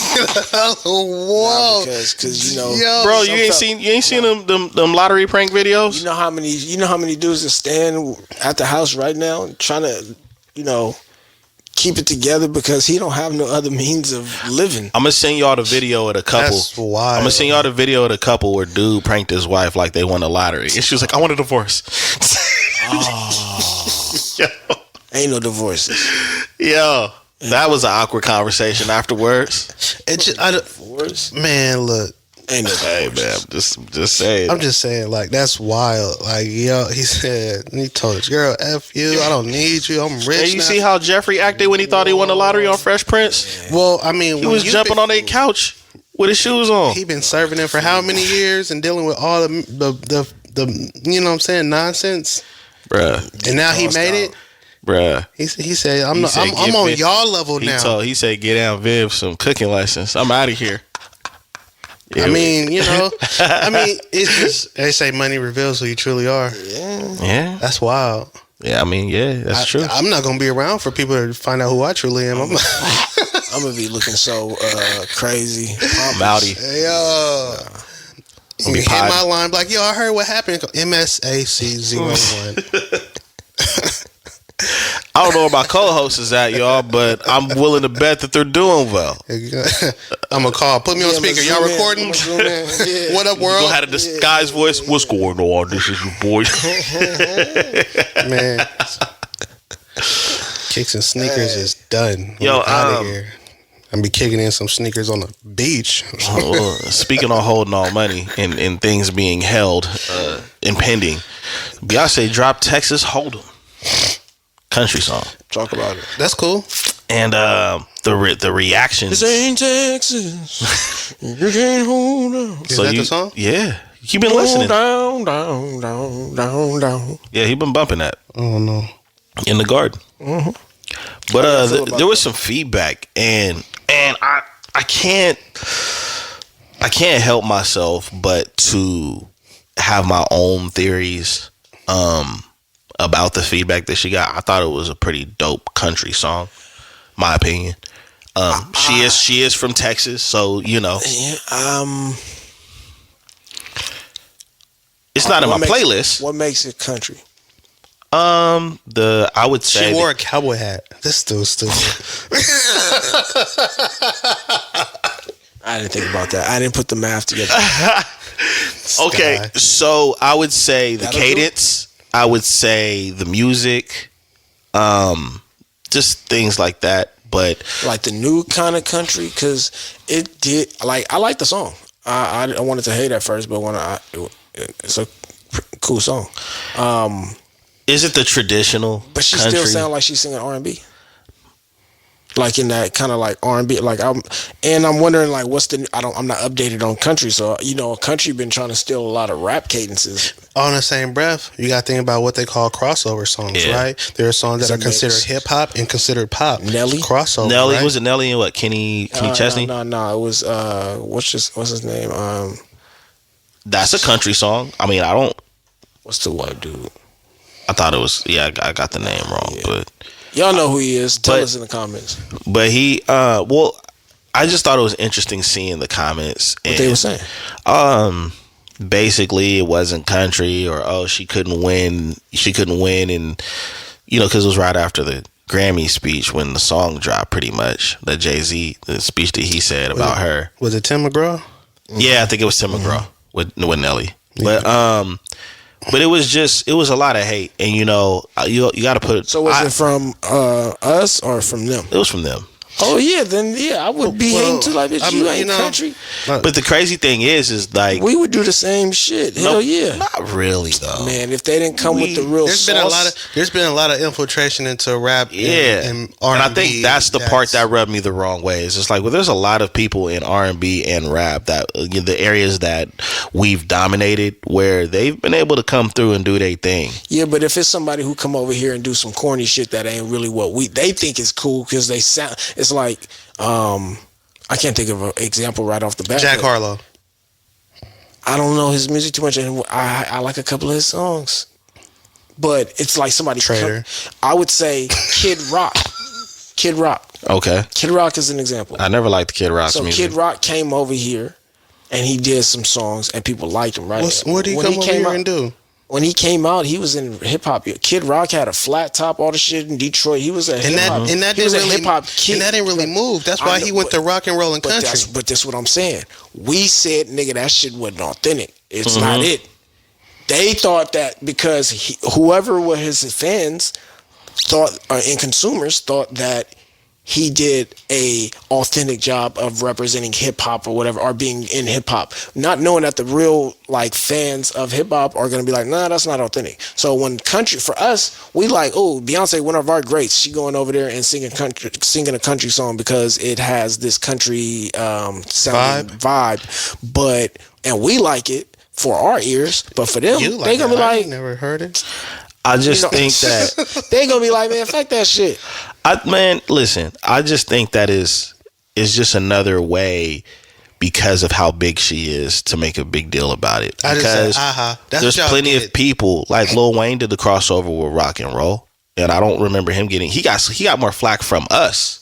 Speaker 2: whoa,
Speaker 3: because
Speaker 1: bro, you ain't seen them lottery prank videos.
Speaker 3: You know how many dudes that stand at the house right now trying to, keep it together because he don't have no other means of living.
Speaker 1: I'm gonna send y'all the video of the couple.
Speaker 2: That's wild.
Speaker 1: I'm gonna send y'all the video of the couple where dude pranked his wife like they won the lottery, and she was like, "I want a divorce." Yo.
Speaker 3: Ain't no divorces.
Speaker 1: Yo, that was an awkward conversation afterwards.
Speaker 2: Man, look.
Speaker 3: Ain't no
Speaker 1: hey, man, just saying.
Speaker 2: I'm just saying, like, that's wild. Like, yo, he told his girl, F you, I don't need you, I'm rich.
Speaker 1: And you see how Jeffrey acted when he thought he won the lottery on Fresh Prince?
Speaker 2: Well, I mean,
Speaker 1: he was jumping on their couch with his shoes on.
Speaker 2: He been serving them for how many years and dealing with all the you know what I'm saying, nonsense.
Speaker 1: Bruh.
Speaker 2: And now he made it.
Speaker 1: Bruh.
Speaker 2: He said, I'm on y'all level now.
Speaker 1: He said, get down Viv some cooking license. I'm out of here.
Speaker 2: Yeah. I mean, it's just, they say money reveals who you truly are.
Speaker 1: Yeah.
Speaker 2: That's wild.
Speaker 1: Yeah, I mean, that's true.
Speaker 2: I'm not going to be around for people to find out who I truly am.
Speaker 3: I'm going to be looking so crazy.
Speaker 1: Mouty.
Speaker 2: Hey, yo. You hit my line like, yo, I heard what happened. MSAC01.
Speaker 1: I don't know where my co-host is at, y'all, but I'm willing to bet that they're doing well.
Speaker 2: I'm going to call. Put me on speaker. Y'all recording? What up, world?
Speaker 1: You had a disguised voice. What's going on? This is your boy.
Speaker 2: Man. Kicks and sneakers is done.
Speaker 1: Yo,
Speaker 2: out of here. I'm be kicking in some sneakers on the beach.
Speaker 1: Speaking on holding all money and things being held, impending, Beyonce dropped Texas Hold'em. Country song.
Speaker 3: Talk about it.
Speaker 2: That's cool.
Speaker 1: And the reactions.
Speaker 3: This ain't Texas. You can't hold on.
Speaker 2: Is that the song?
Speaker 1: Yeah. You been listening.
Speaker 3: Down.
Speaker 1: Yeah, he been bumping that.
Speaker 2: Oh, no.
Speaker 1: In the garden.
Speaker 3: Mm-hmm.
Speaker 1: But there was some feedback, and I can't help myself but to have my own theories about the feedback that she got. I thought it was a pretty dope country song, my opinion. She is from Texas, so it's not in my playlist.
Speaker 3: What makes it country?
Speaker 1: I would say
Speaker 2: she wore a cowboy hat. This still stupid.
Speaker 3: I didn't think about that. I didn't put the math together.
Speaker 1: Okay, so I would say the cadence. I would say the music, just things like that. But
Speaker 3: like the new kind of country, because it did. Like, I like the song. I wanted to hate at first, but it's a cool song.
Speaker 1: Is it the traditional?
Speaker 3: But she
Speaker 1: country?
Speaker 3: still sound like she's singing R&B. Like in that kind of like R&B, like I'm wondering like what's the I'm not updated on country, so country been trying to steal a lot of rap cadences.
Speaker 2: On the same breath, you got to think about what they call crossover songs, right? There are songs that are considered hip hop and considered pop.
Speaker 3: Nelly,
Speaker 2: crossover.
Speaker 1: Nelly,
Speaker 2: right?
Speaker 1: Was it Nelly and what? Kenny Chesney?
Speaker 3: No, it was what's his name?
Speaker 1: That's a country song. I mean, I don't.
Speaker 3: What's the white dude?
Speaker 1: I thought it was. Yeah, I got the name wrong, but.
Speaker 3: Y'all know who he is. Tell us in the comments.
Speaker 1: But he, well, I just thought it was interesting seeing the comments.
Speaker 3: What they were saying.
Speaker 1: Basically, it wasn't country, or she couldn't win. She couldn't win, and because it was right after the Grammy speech when the song dropped. Pretty much the Jay-Z, the speech that he said about her.
Speaker 2: Was it Tim McGraw?
Speaker 1: Yeah, I think it was Tim McGraw with Nelly. But it was a lot of hate, and you got to put it.
Speaker 3: So was it from us or from them?
Speaker 1: It was from them.
Speaker 3: Oh yeah, then I would be hating too. Like, bitch, you ain't country.
Speaker 1: But the crazy thing is like
Speaker 3: we would do the same shit. Hell yeah.
Speaker 1: Not really though.
Speaker 3: Man, if they didn't come with the real sauce.
Speaker 2: There's been a lot of infiltration into rap. And R&B,
Speaker 1: and I think that's the part that rubbed me the wrong way. It's just like, well, there's a lot of people in R&B and rap that the areas that we've dominated where they've been able to come through and do their thing.
Speaker 3: Yeah, but if it's somebody who come over here and do some corny shit that ain't really what they think is cool because they sound. It's like, I can't think of an example right off the bat.
Speaker 2: Jack Harlow.
Speaker 3: I don't know his music too much, and I like a couple of his songs. But it's like somebody...
Speaker 2: Traitor.
Speaker 3: I would say Kid Rock. Kid Rock.
Speaker 1: Okay.
Speaker 3: Kid Rock is an example.
Speaker 1: I never liked Kid Rock's music.
Speaker 3: So Kid Rock came over here, and he did some songs, and people liked him, right?
Speaker 2: What did he come over here and do?
Speaker 3: When he came out, he was in hip hop. Kid Rock had a flat top, all the shit in Detroit. He was a hip hop.
Speaker 2: And that didn't really move. That's why he went to rock and roll and country.
Speaker 3: But that's what I'm saying. We said, nigga, that shit wasn't authentic. It's not it. They thought that because whoever were his fans thought, and consumers thought that he did a authentic job of representing hip hop or whatever, or being in hip hop, not knowing that the real like fans of hip hop are gonna be like, nah, that's not authentic. So when country, for us, we like, oh, Beyonce, one of our greats, she going over there and singing a country song because it has this country vibe, and we like it for our ears, but for them, they gonna be like,
Speaker 2: never heard it.
Speaker 1: I just think that
Speaker 3: they gonna be like, man, fuck that shit.
Speaker 1: Listen, I just think that is just another way because of how big she is to make a big deal about it. Because there's plenty of people like Lil Wayne did the crossover with rock and roll, and I don't remember him getting. He got more flack from us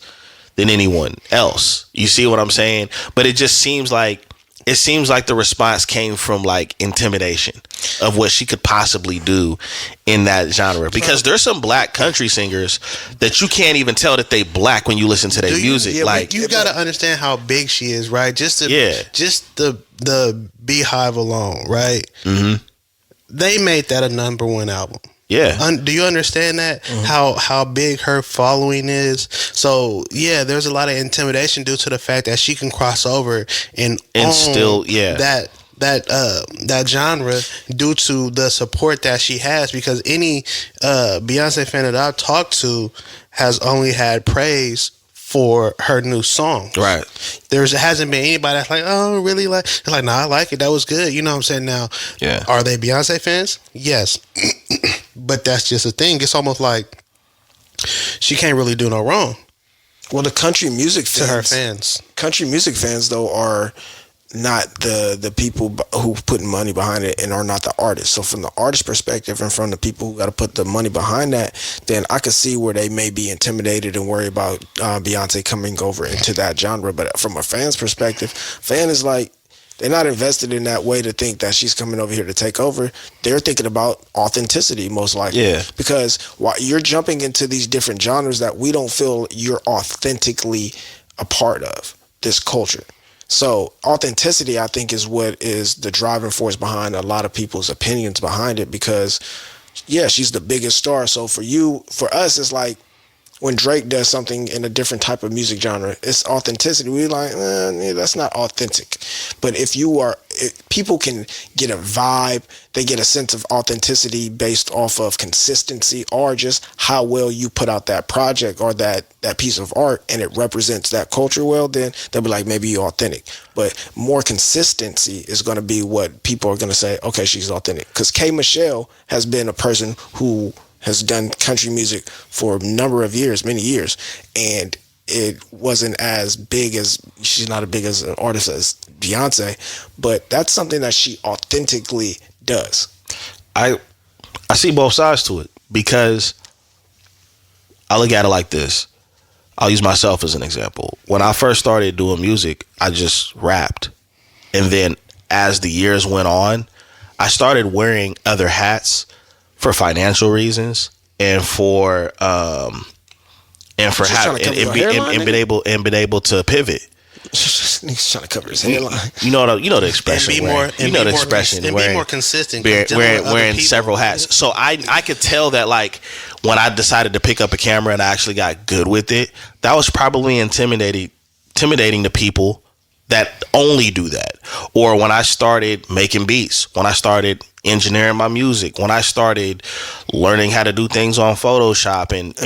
Speaker 1: than anyone else. You see what I'm saying? But it just seems like. It seems like the response came from like intimidation of what she could possibly do in that genre. Because there's some black country singers that you can't even tell that they black when you listen to their music.
Speaker 2: Yeah,
Speaker 1: like
Speaker 2: you got to understand how big she is, right? Just the Beehive alone, right? Mm-hmm. They made that a #1 album.
Speaker 1: Yeah.
Speaker 2: Do you understand that? How big her following is? So yeah, there's a lot of intimidation due to the fact that she can cross over and
Speaker 1: still
Speaker 2: that genre due to the support that she has, because any Beyonce fan that I've talked to has only had praise for her new song.
Speaker 1: Right.
Speaker 2: There hasn't been anybody that's like, oh, really? Like, they're like, nah, I like it. That was good. You know what I'm saying? Now,
Speaker 1: yeah.
Speaker 2: Are they Beyonce fans? Yes. But that's just a thing. It's almost like she can't really do no wrong.
Speaker 3: Well, the country music fans,
Speaker 2: to her fans.
Speaker 3: Country music fans, though, are not the people who put money behind it and are not the artists. So from the artist perspective and from the people who got to put the money behind that, then I could see where they may be intimidated and worry about Beyonce coming over into that genre. But from a fan's perspective, fan is like, they're not invested in that way to think that she's coming over here to take over. They're thinking about authenticity, most likely.
Speaker 1: Yeah.
Speaker 3: Because while you're jumping into these different genres that we don't feel you're authentically a part of, this culture. So authenticity, I think, is what is the driving force behind a lot of people's opinions behind it, because, yeah, she's the biggest star. So for us, it's like, when Drake does something in a different type of music genre, it's authenticity. We're like, yeah, that's not authentic. But if people can get a vibe, they get a sense of authenticity based off of consistency or just how well you put out that project or that piece of art, and it represents that culture well, then they'll be like, maybe you're authentic. But more consistency is going to be what people are going to say, okay, she's authentic. Because K. Michelle has been a person who has done country music for a number of years, many years, and it wasn't as big as, she's not as big as an artist as Beyonce, but that's something that she authentically does.
Speaker 1: I see both sides to it, because I look at it like this. I'll use myself as an example. When I first started doing music, I just rapped. And then as the years went on, I started wearing other hats for financial reasons and for been able to pivot.
Speaker 3: Nigga's trying to cover his hairline.
Speaker 1: You know the expression. The expression.
Speaker 2: And be more consistent.
Speaker 1: Wearing several hats. So I could tell that, like, when I decided to pick up a camera and I actually got good with it, that was probably intimidating to people that only do that. Or when I started making beats, when I started engineering my music, when I started learning how to do things on Photoshop and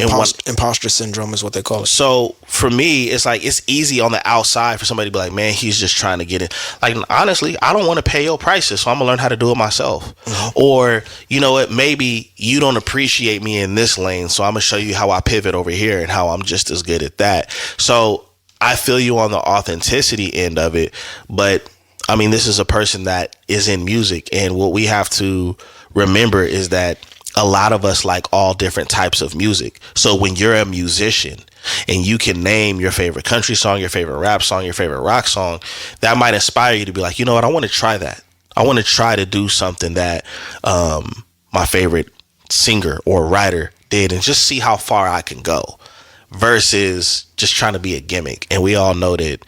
Speaker 3: imposter syndrome is what they call it.
Speaker 1: So for me, it's like, it's easy on the outside for somebody to be like, man, he's just trying to get it. Like, honestly, I don't want to pay your prices, so I'm gonna learn how to do it myself. Mm-hmm. Or, you know what, maybe you don't appreciate me in this lane, so I'm gonna show you how I pivot over here and how I'm just as good at that. So I feel you on the authenticity end of it, but I mean, this is a person that is in music, and what we have to remember is that a lot of us like all different types of music. So when you're a musician and you can name your favorite country song, your favorite rap song, your favorite rock song, that might inspire you to be like, you know what, I want to try that. I want to try to do something that my favorite singer or writer did, and just see how far I can go, versus just trying to be a gimmick. And we all know that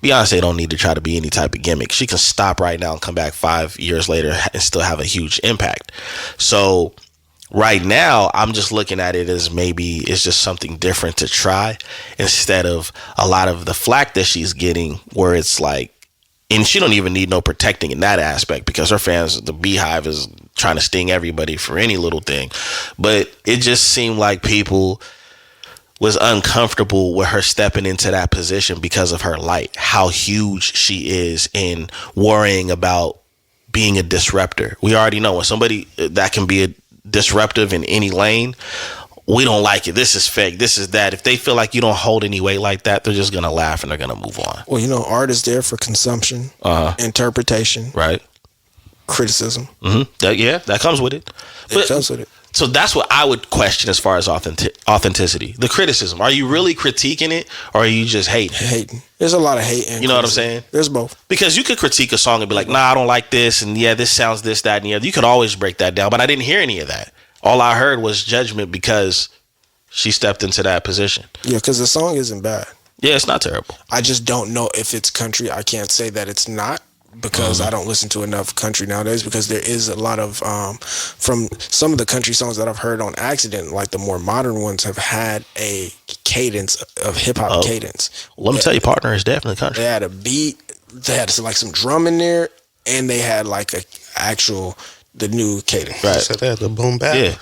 Speaker 1: Beyonce don't need to try to be any type of gimmick. She can stop right now and come back 5 years later and still have a huge impact. So right now, I'm just looking at it as maybe it's just something different to try, instead of a lot of the flack that she's getting, where it's like, and she don't even need no protecting in that aspect, because her fans, the Beehive, is trying to sting everybody for any little thing. But it just seemed like people was uncomfortable with her stepping into that position because of her light, how huge she is, in worrying about being a disruptor. We already know when somebody that can be a disruptive in any lane, we don't like it. This is fake. This is that. If they feel like you don't hold any weight like that, they're just going to laugh and they're going to move on.
Speaker 3: Well, you know, art is there for consumption, interpretation,
Speaker 1: right?
Speaker 3: Criticism.
Speaker 1: Mm-hmm. That comes with it.
Speaker 3: It comes with it.
Speaker 1: So that's what I would question as far as authenticity. The criticism. Are you really critiquing it, or are you just hating?
Speaker 3: Hating. There's a lot of hate.
Speaker 1: You know what I'm saying?
Speaker 3: There's both.
Speaker 1: Because you could critique a song and be like, nah, I don't like this, and yeah, this sounds this, that, and the other. You could always break that down, but I didn't hear any of that. All I heard was judgment because she stepped into that position.
Speaker 3: Yeah, because the song isn't bad.
Speaker 1: Yeah, it's not terrible.
Speaker 3: I just don't know if it's country. I can't say that it's not, because I don't listen to enough country nowadays, because there is a lot of from some of the country songs that I've heard on accident, like the more modern ones, have had a cadence of hip-hop cadence.
Speaker 1: Let me tell you, partner is definitely country.
Speaker 3: They had a beat, they had like some drum in there, and they had like the new cadence.
Speaker 1: Right.
Speaker 2: So they had the boom bap.
Speaker 1: Yeah.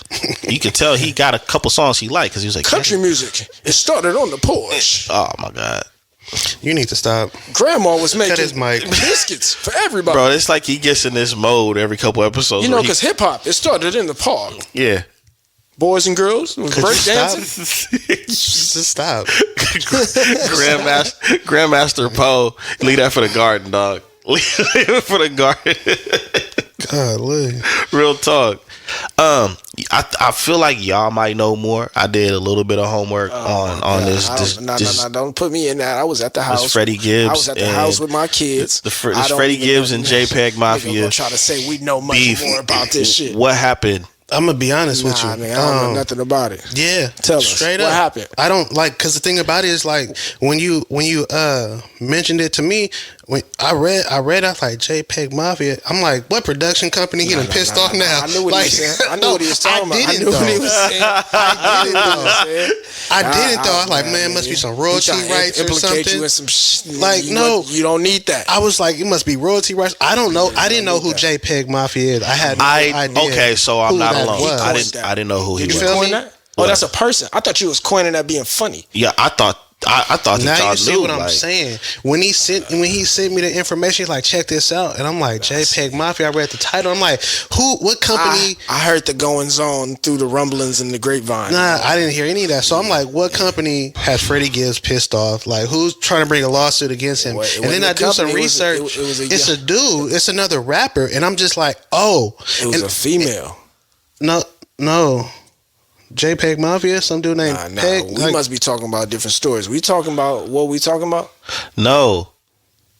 Speaker 1: You can tell he got a couple songs he liked, because he was like,
Speaker 3: country music, it started on the porch.
Speaker 1: Oh my God.
Speaker 2: You need to stop.
Speaker 3: Grandma was making
Speaker 2: his mic.
Speaker 3: biscuits for everybody.
Speaker 1: Bro, it's like he gets in this mode every couple episodes.
Speaker 3: You know, because hip hop, it started in the park.
Speaker 1: Yeah.
Speaker 3: Boys and girls, break dancing.
Speaker 2: Just stop.
Speaker 1: Grandmaster Poe, leave that for the garden, dog. Leave it for the garden.
Speaker 2: Golly.
Speaker 1: Real talk. I feel like y'all might know more. I did a little bit of homework on this.
Speaker 3: No, don't put me in that. I was at the house.
Speaker 1: Freddie Gibbs.
Speaker 3: I was at the house with my kids.
Speaker 1: This Freddie Gibbs and JPEG Mafia.
Speaker 3: Gonna try to say we know much more about this shit.
Speaker 1: What happened?
Speaker 2: I'm gonna be honest with you.
Speaker 3: Man, I don't know nothing about it.
Speaker 2: Yeah,
Speaker 3: tell us
Speaker 2: straight
Speaker 3: what
Speaker 2: up.
Speaker 3: happened.
Speaker 2: I don't like, because the thing about it is, like, when you mentioned it to me, when I read, I was like JPEG Mafia. I'm like, what production company he done pissed off now?
Speaker 3: I knew what he was saying. I knew what he was talking about.
Speaker 2: I
Speaker 3: knew what he was saying.
Speaker 2: I didn't though. I was like, man, must be some royalty rights or something.
Speaker 3: You in some
Speaker 2: like, no,
Speaker 3: you don't need that.
Speaker 2: I was like, it must be royalty rights. I don't know. I didn't know who JPEG Mafia is. I had no idea.
Speaker 1: Okay, so I'm not alone.
Speaker 2: Was.
Speaker 1: I didn't know who he
Speaker 3: Did
Speaker 1: was.
Speaker 3: you coin that? Oh, that's a person. I thought you was coining that being funny.
Speaker 1: Yeah, I thought that
Speaker 2: now
Speaker 1: y'all
Speaker 2: you see
Speaker 1: knew,
Speaker 2: what I'm saying. When he sent me the information, he's like, check this out, and I'm like, JPEG Mafia. I read the title. I'm like, what company?
Speaker 3: I heard the goings on through the rumblings and the grapevine.
Speaker 2: Nah, I didn't hear any of that. So I'm like, what company has Freddie Gibbs pissed off? Like, who's trying to bring a lawsuit against him? And then I do some research. It's a dude. It's another rapper, and I'm just like, oh,
Speaker 3: it was a female.
Speaker 2: No. JPEG Mafia, some dude named Peg.
Speaker 3: We must be talking about different stories. We talking about what we talking about?
Speaker 1: No,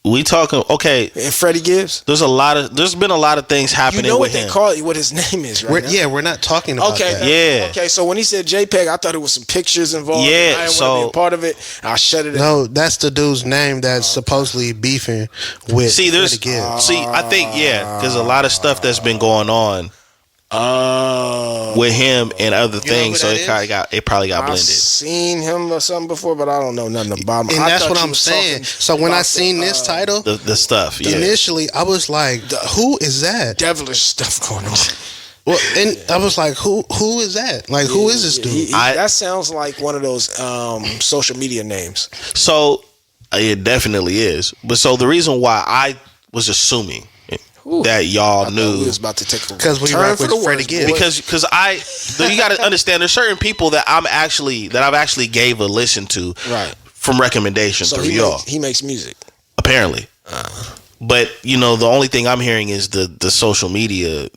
Speaker 1: we talking okay.
Speaker 3: And Freddie Gibbs.
Speaker 1: There's been a lot of things happening. You know
Speaker 3: what they call it? What his name is? Right?
Speaker 2: We're not talking about that.
Speaker 1: Yeah.
Speaker 3: Okay, so when he said JPEG, I thought it was some pictures involved.
Speaker 1: Yeah.
Speaker 3: I didn't want to be a part of it. I shut it.
Speaker 2: No, that's the dude's name that's supposedly beefing with.
Speaker 1: See, I think there's a lot of stuff that's been going on. With him and other things, so it probably got blended.
Speaker 3: I've seen him or something before, but I don't know nothing about him.
Speaker 2: And that's what I'm saying. So when I seen this title,
Speaker 1: the stuff,
Speaker 2: initially I was like, "Who is that?"
Speaker 3: Devilish stuff going on.
Speaker 2: Well, and I was like, "Who is that? Like, who is this dude?"
Speaker 3: That sounds like one of those social media names.
Speaker 1: So it definitely is. But so the reason why I was assuming that y'all knew,
Speaker 3: we was about to take a
Speaker 2: because we rock with Freddie Gibbs.
Speaker 1: Because you got to understand, there's certain people that I've actually gave a listen to,
Speaker 3: right,
Speaker 1: from recommendation through y'all.
Speaker 3: He makes music,
Speaker 1: apparently. But the only thing I'm hearing is the social media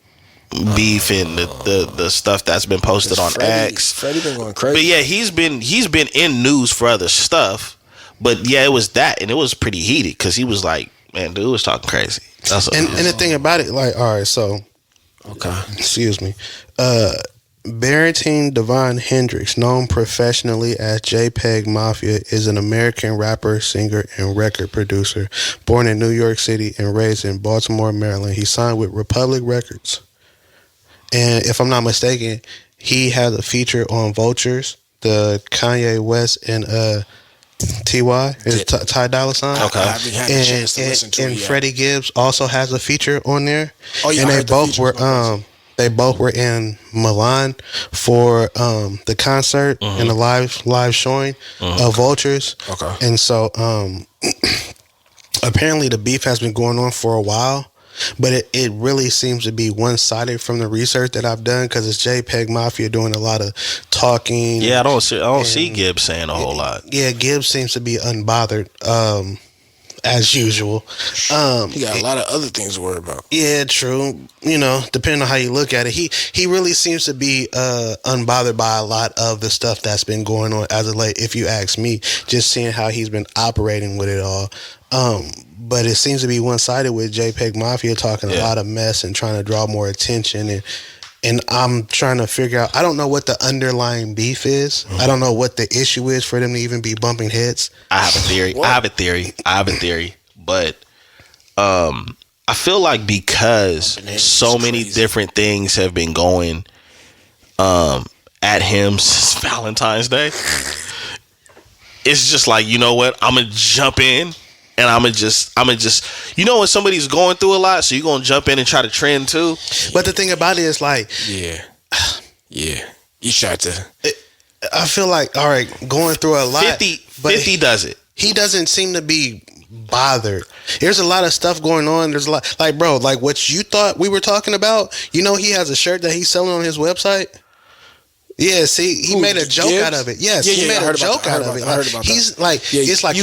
Speaker 1: beef and the stuff that's been posted on X.
Speaker 3: Freddie been going crazy.
Speaker 1: But yeah, he's been in news for other stuff. But yeah, it was that, and it was pretty heated because he was like, man, dude was talking crazy.
Speaker 2: And the thing about it, like, all right, so, excuse me, Barrington Devon Hendricks, known professionally as JPEG Mafia, is an American rapper, singer, and record producer. Born in New York City and raised in Baltimore, Maryland, he signed with Republic Records. And if I'm not mistaken, he has a feature on Vultures, the Kanye West and T.Y. is Ty Dolla $ign.
Speaker 3: Okay. I haven't had a chance to listen to it yet.
Speaker 2: Freddie Gibbs also has a feature on there.
Speaker 3: Oh yeah,
Speaker 2: and they both were in Milan for the concert and the live showing of Vultures.
Speaker 3: Okay.
Speaker 2: And so apparently the beef has been going on for a while. But it really seems to be one-sided from the research that I've done, because it's JPEG Mafia doing a lot of talking.
Speaker 1: Yeah, I don't see Gibbs saying a whole lot.
Speaker 2: Yeah, Gibbs seems to be unbothered, as usual.
Speaker 3: He got a lot of other things to worry about.
Speaker 2: Yeah, true. Depending on how you look at it, he really seems to be unbothered by a lot of the stuff that's been going on as of late. If you ask me, just seeing how he's been operating with it all. But it seems to be one-sided with JPEG Mafia talking a lot of mess and trying to draw more attention. And I'm trying to figure out, I don't know what the underlying beef is. I don't know what the issue is for them to even be bumping heads.
Speaker 1: I have a theory. But I feel like because so many different things have been going at him since Valentine's Day, it's just like, you know what? I'm going to jump in. And I'm gonna just, when somebody's going through a lot, so you're gonna jump in and try to trend too.
Speaker 2: But the thing about it is, like,
Speaker 3: yeah, you tried to.
Speaker 2: I feel like, all right, going through a lot.
Speaker 1: 50 does it.
Speaker 2: He doesn't seem to be bothered. There's a lot of stuff going on. There's a lot, like, bro, like what you thought we were talking about. He has a shirt that he's selling on his website. Yeah, see, he made a joke out of it. Yes, he made a joke out of it.
Speaker 3: I heard about
Speaker 2: he's
Speaker 3: that.
Speaker 2: Like, it's like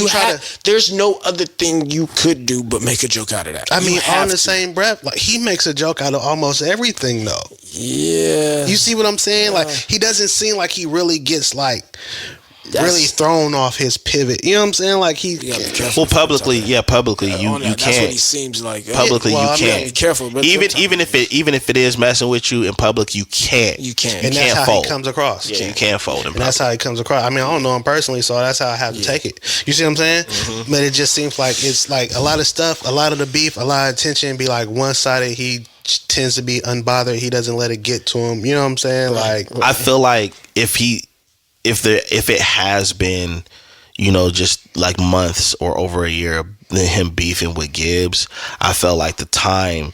Speaker 3: there's no other thing you could do but make a joke out of that.
Speaker 2: I mean, on the same breath, like, he makes a joke out of almost everything, though.
Speaker 3: Yeah.
Speaker 2: You see what I'm saying? Like, he doesn't seem like he really gets, like, really thrown off his pivot. You know what I'm saying? Like
Speaker 1: well, publicly, you can't.
Speaker 3: That's what he seems like.
Speaker 1: Publicly, you can't.
Speaker 3: Be careful. But
Speaker 1: even if it is messing with you in public, you can't.
Speaker 3: You can't.
Speaker 2: And that's how he comes across.
Speaker 1: Yeah, you can't fold him.
Speaker 2: And that's how he comes across. I mean, I don't know him personally, so that's how I have to take it. You see what I'm saying?
Speaker 1: Mm-hmm.
Speaker 2: But it just seems like it's like a lot of stuff, a lot of the beef, a lot of attention be like one-sided. He tends to be unbothered. He doesn't let it get to him. You know what I'm saying? Like,
Speaker 1: I feel like if it has been, just like months or over a year, him beefing with Gibbs, I felt like the time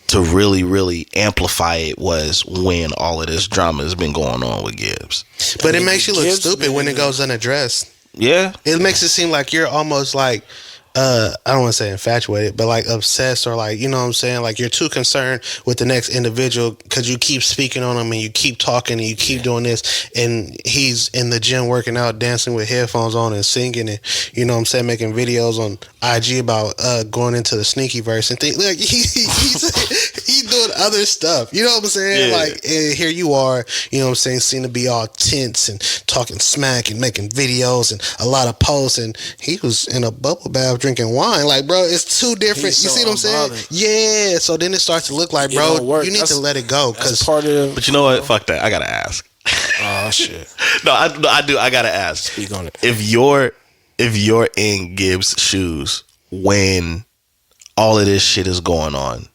Speaker 1: to really, really amplify it was when all of this drama has been going on with Gibbs.
Speaker 2: But it makes you look stupid when it goes unaddressed.
Speaker 1: Yeah.
Speaker 2: It makes it seem like you're almost like, I don't want to say infatuated, but like obsessed, or like, you know what I'm saying? Like you're too concerned with the next individual because you keep speaking on him and you keep talking and you keep doing this, and he's in the gym working out, dancing with headphones on and singing, and you know what I'm saying, making videos on IG about going into the sneaky verse and things. Like he's doing other stuff. You know what I'm saying?
Speaker 1: Yeah.
Speaker 2: Like, and here you are, you know what I'm saying, seem to be all tense and talking smack and making videos and a lot of posts, and he was in a bubble bath drinking wine. Like, bro, it's two different. You see what I'm saying? Yeah. So then it starts to look like, bro, you need to let it go. Because
Speaker 3: part of.
Speaker 1: But you know what? Fuck that. I gotta ask.
Speaker 3: Oh shit.
Speaker 1: No, I do. I gotta ask.
Speaker 3: Speak on it.
Speaker 1: If you're in Gibbs' shoes when all of this shit is going on,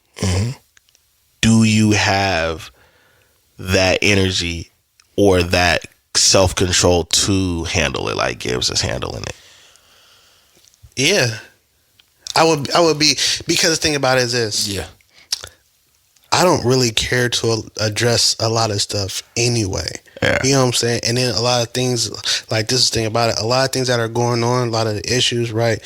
Speaker 1: do you have that energy or that self-control to handle it like Gibbs is handling it?
Speaker 2: yeah, I would be, because the thing about it is this.
Speaker 3: Yeah.
Speaker 2: I don't really care to address a lot of stuff anyway.
Speaker 1: Yeah.
Speaker 2: You know what I'm saying? And then a lot of things, like this is the thing about it, a lot of things that are going on, a lot of the issues, right?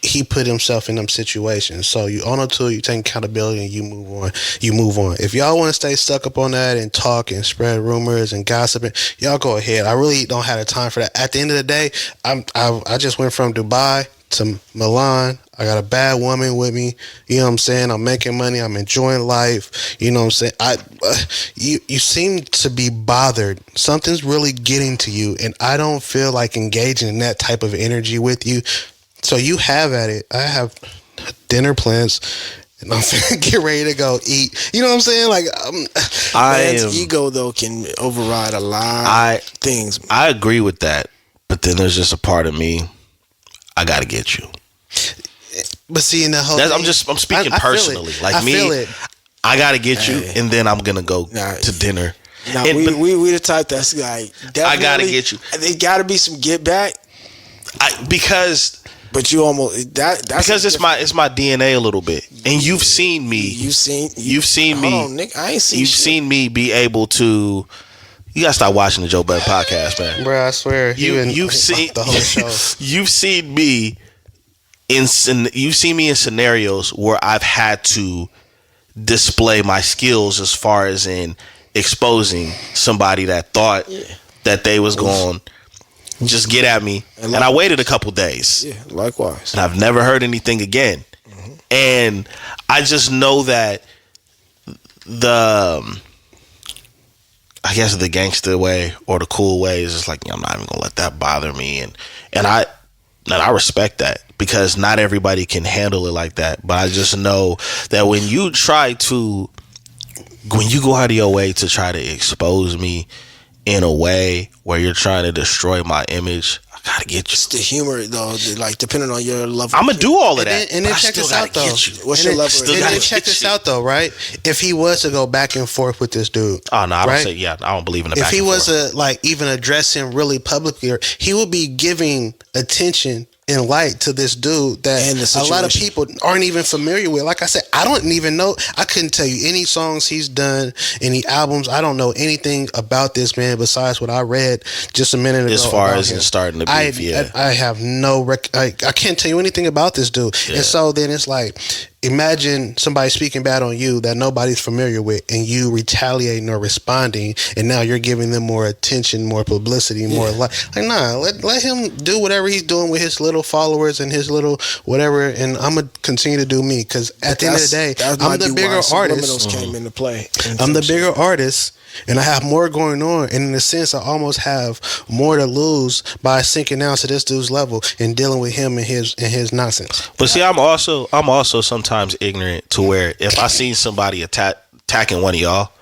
Speaker 2: He put himself in them situations. So you own up to it, you take accountability, and you move on. You move on. If y'all want to stay stuck up on that and talk and spread rumors and gossiping, y'all go ahead. I really don't have the time for that. At the end of the day, I just went from Dubai to Milan. I got a bad woman with me. You know what I'm saying? I'm making money. I'm enjoying life. You know what I'm saying? You seem to be bothered. Something's really getting to you, and I don't feel like engaging in that type of energy with you. So you have at it. I have dinner plans, and I'm finna get ready to go eat. You know what I'm saying? Like,
Speaker 3: man's ego though can override a lot of things.
Speaker 1: I agree with that, but then there's just a part of me. I gotta get you.
Speaker 2: But see, in the whole
Speaker 1: I'm speaking personally. Like me, I gotta get you, and then I'm gonna go to dinner.
Speaker 3: Nah, we the type that's like,
Speaker 1: I gotta get you.
Speaker 3: There gotta be some get back. But you almost that's
Speaker 1: because it's my DNA a little bit, and you've seen me. You've seen me.
Speaker 3: Hold on, Nick, I ain't seen.
Speaker 1: You've seen me be able to. You gotta stop watching the Joe Budden podcast, man.
Speaker 2: Bro, I swear,
Speaker 1: you've seen
Speaker 2: the whole show.
Speaker 1: You've seen me in scenarios where I've had to display my skills as far as in exposing somebody that thought that they was going just get at me, and I waited a couple days.
Speaker 3: Yeah, likewise.
Speaker 1: And I've never heard anything again. And I just know that I guess the gangster way or the cool way is just like, I'm not even gonna let that bother me, and I respect that, because not everybody can handle it like that. But I just know that when you go out of your way to try to expose me in a way where you're trying to destroy my image, I gotta get you.
Speaker 3: It's the humor though, like depending on your level.
Speaker 1: I'm gonna do all of that.
Speaker 2: And then check this out though.
Speaker 3: What's your level?
Speaker 2: And then check this out though, right? If he was to go back and forth with this dude,
Speaker 1: I don't believe in the back and forth.
Speaker 2: If he was to like even address him really publicly, he would be giving attention and light to this dude that a lot of people aren't even familiar with. Like I said, I don't even know. I couldn't tell you any songs he's done, any albums. I don't know anything about this man besides what I read just a minute ago.
Speaker 1: As far as him starting to beef,
Speaker 2: I have no I can't tell you anything about this dude. Yeah. And so then it's like, imagine somebody speaking bad on you that nobody's familiar with, and you retaliating or responding, and now you're giving them more attention, more publicity, more like nah, let him do whatever he's doing with his little followers and his little whatever, and I'm gonna continue to do me, because at the end of the day, I'm the bigger artist.
Speaker 3: Came into play.
Speaker 2: I'm the bigger artist, and I have more going on, and in a sense, I almost have more to lose by sinking down to this dude's level and dealing with him and his nonsense.
Speaker 1: But see, I'm also sometimes ignorant to where if I seen somebody attacking one of y'all,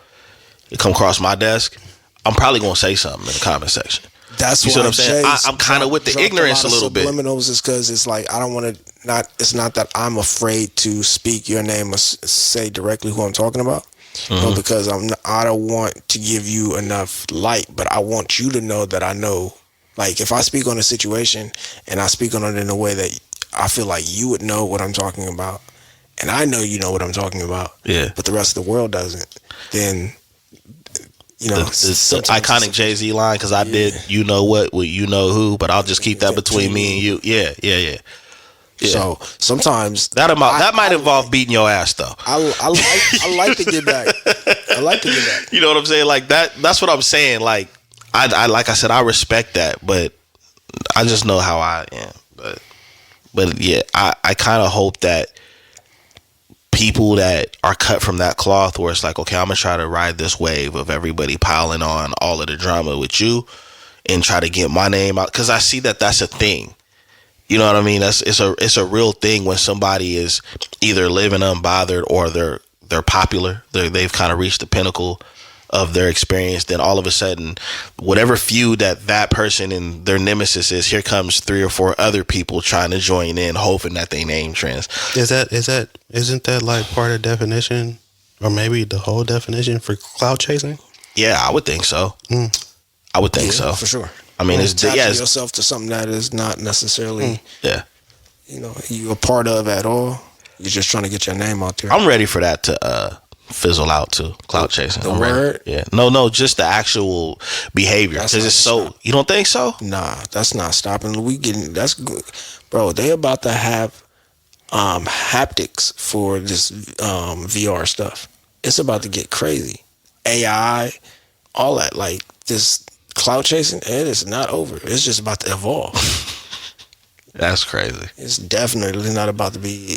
Speaker 1: it come across my desk, I'm probably gonna say something in the comment section.
Speaker 3: That's
Speaker 1: you see
Speaker 3: what
Speaker 1: I'm saying. I'm kind of with the ignorance a little bit.
Speaker 3: Subliminals is because it's like I don't want to. It's not that I'm afraid to speak your name or say directly who I'm talking about. No, because I don't want to give you enough light, but I want you to know that I know. Like if I speak on a situation and I speak on it in a way that I feel like you would know what I'm talking about, and I know you know what I'm talking about, but the rest of the world doesn't, then you know
Speaker 1: the iconic Jay-Z line, because I did you know what you know who, but I'll just keep that between me and you. Yeah.
Speaker 3: So sometimes
Speaker 1: that might involve beating your ass though.
Speaker 3: I like to get back. I like to get back.
Speaker 1: You know what I'm saying? Like that's what I'm saying. Like I like I said, I respect that, but I just know how I am. But yeah, I kind of hope that people that are cut from that cloth, where it's like, okay, I'm gonna try to ride this wave of everybody piling on all of the drama with you and try to get my name out, because I see that that's a thing. You know what I mean? It's a real thing when somebody is either living unbothered or they're popular. They've kind of reached the pinnacle of their experience. Then all of a sudden, whatever feud that person and their nemesis is, here comes 3 or 4 other people trying to join in, hoping that they name trends.
Speaker 2: Isn't that like part of the definition, or maybe the whole definition for clout chasing?
Speaker 1: Yeah, I would think so. I would think so
Speaker 3: for sure.
Speaker 1: I mean, it's
Speaker 3: attaching yourself to something that is not necessarily, you a part of at all. You're just trying to get your name out there.
Speaker 1: I'm ready for that to fizzle out too. Clout chasing.
Speaker 3: The word?
Speaker 1: Ready. Yeah. No, just the actual behavior. Because it's so. You don't think so?
Speaker 3: Nah, that's not stopping. That's good, bro. They about to have haptics for this VR stuff. It's about to get crazy. AI, all that, like this. Cloud chasing, it is not over. It's just about to evolve.
Speaker 1: That's crazy.
Speaker 3: It's definitely not about to be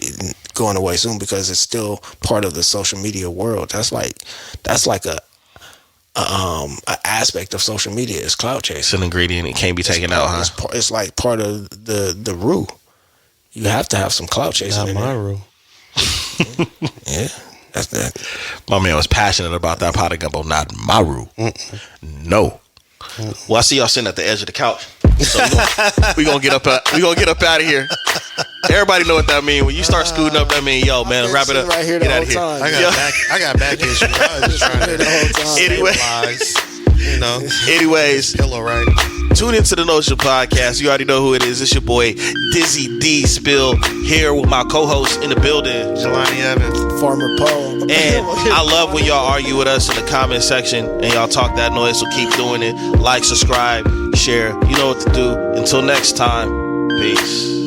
Speaker 3: going away soon, because it's still part of the social media world. That's like a aspect of social media is cloud chasing.
Speaker 1: It's an ingredient. It can't be taken out, huh?
Speaker 3: It's like part of the roux. You have to have some cloud chasing.
Speaker 2: Not my roux.
Speaker 3: Yeah. That's that.
Speaker 1: My man was passionate about that pot of gumbo. Not my roux. No. Well, I see y'all sitting at the edge of the couch, so we gonna get up out of here. Everybody know what that means. When you start scooting up, that means, yo, man, wrap it up.
Speaker 3: Right here, get out of here.
Speaker 2: I got back issues. I was just trying to
Speaker 1: Anyways,
Speaker 2: pillow right.
Speaker 1: Tune into the Notion Podcast. You already know who it is. It's your boy Dizzy D Spill here with my co-host in the building,
Speaker 2: Jelani Evans,
Speaker 3: Farmer Paul.
Speaker 1: And I love when y'all argue with us in the comment section and y'all talk that noise. So keep doing it. Like, subscribe, share. You know what to do. Until next time, peace.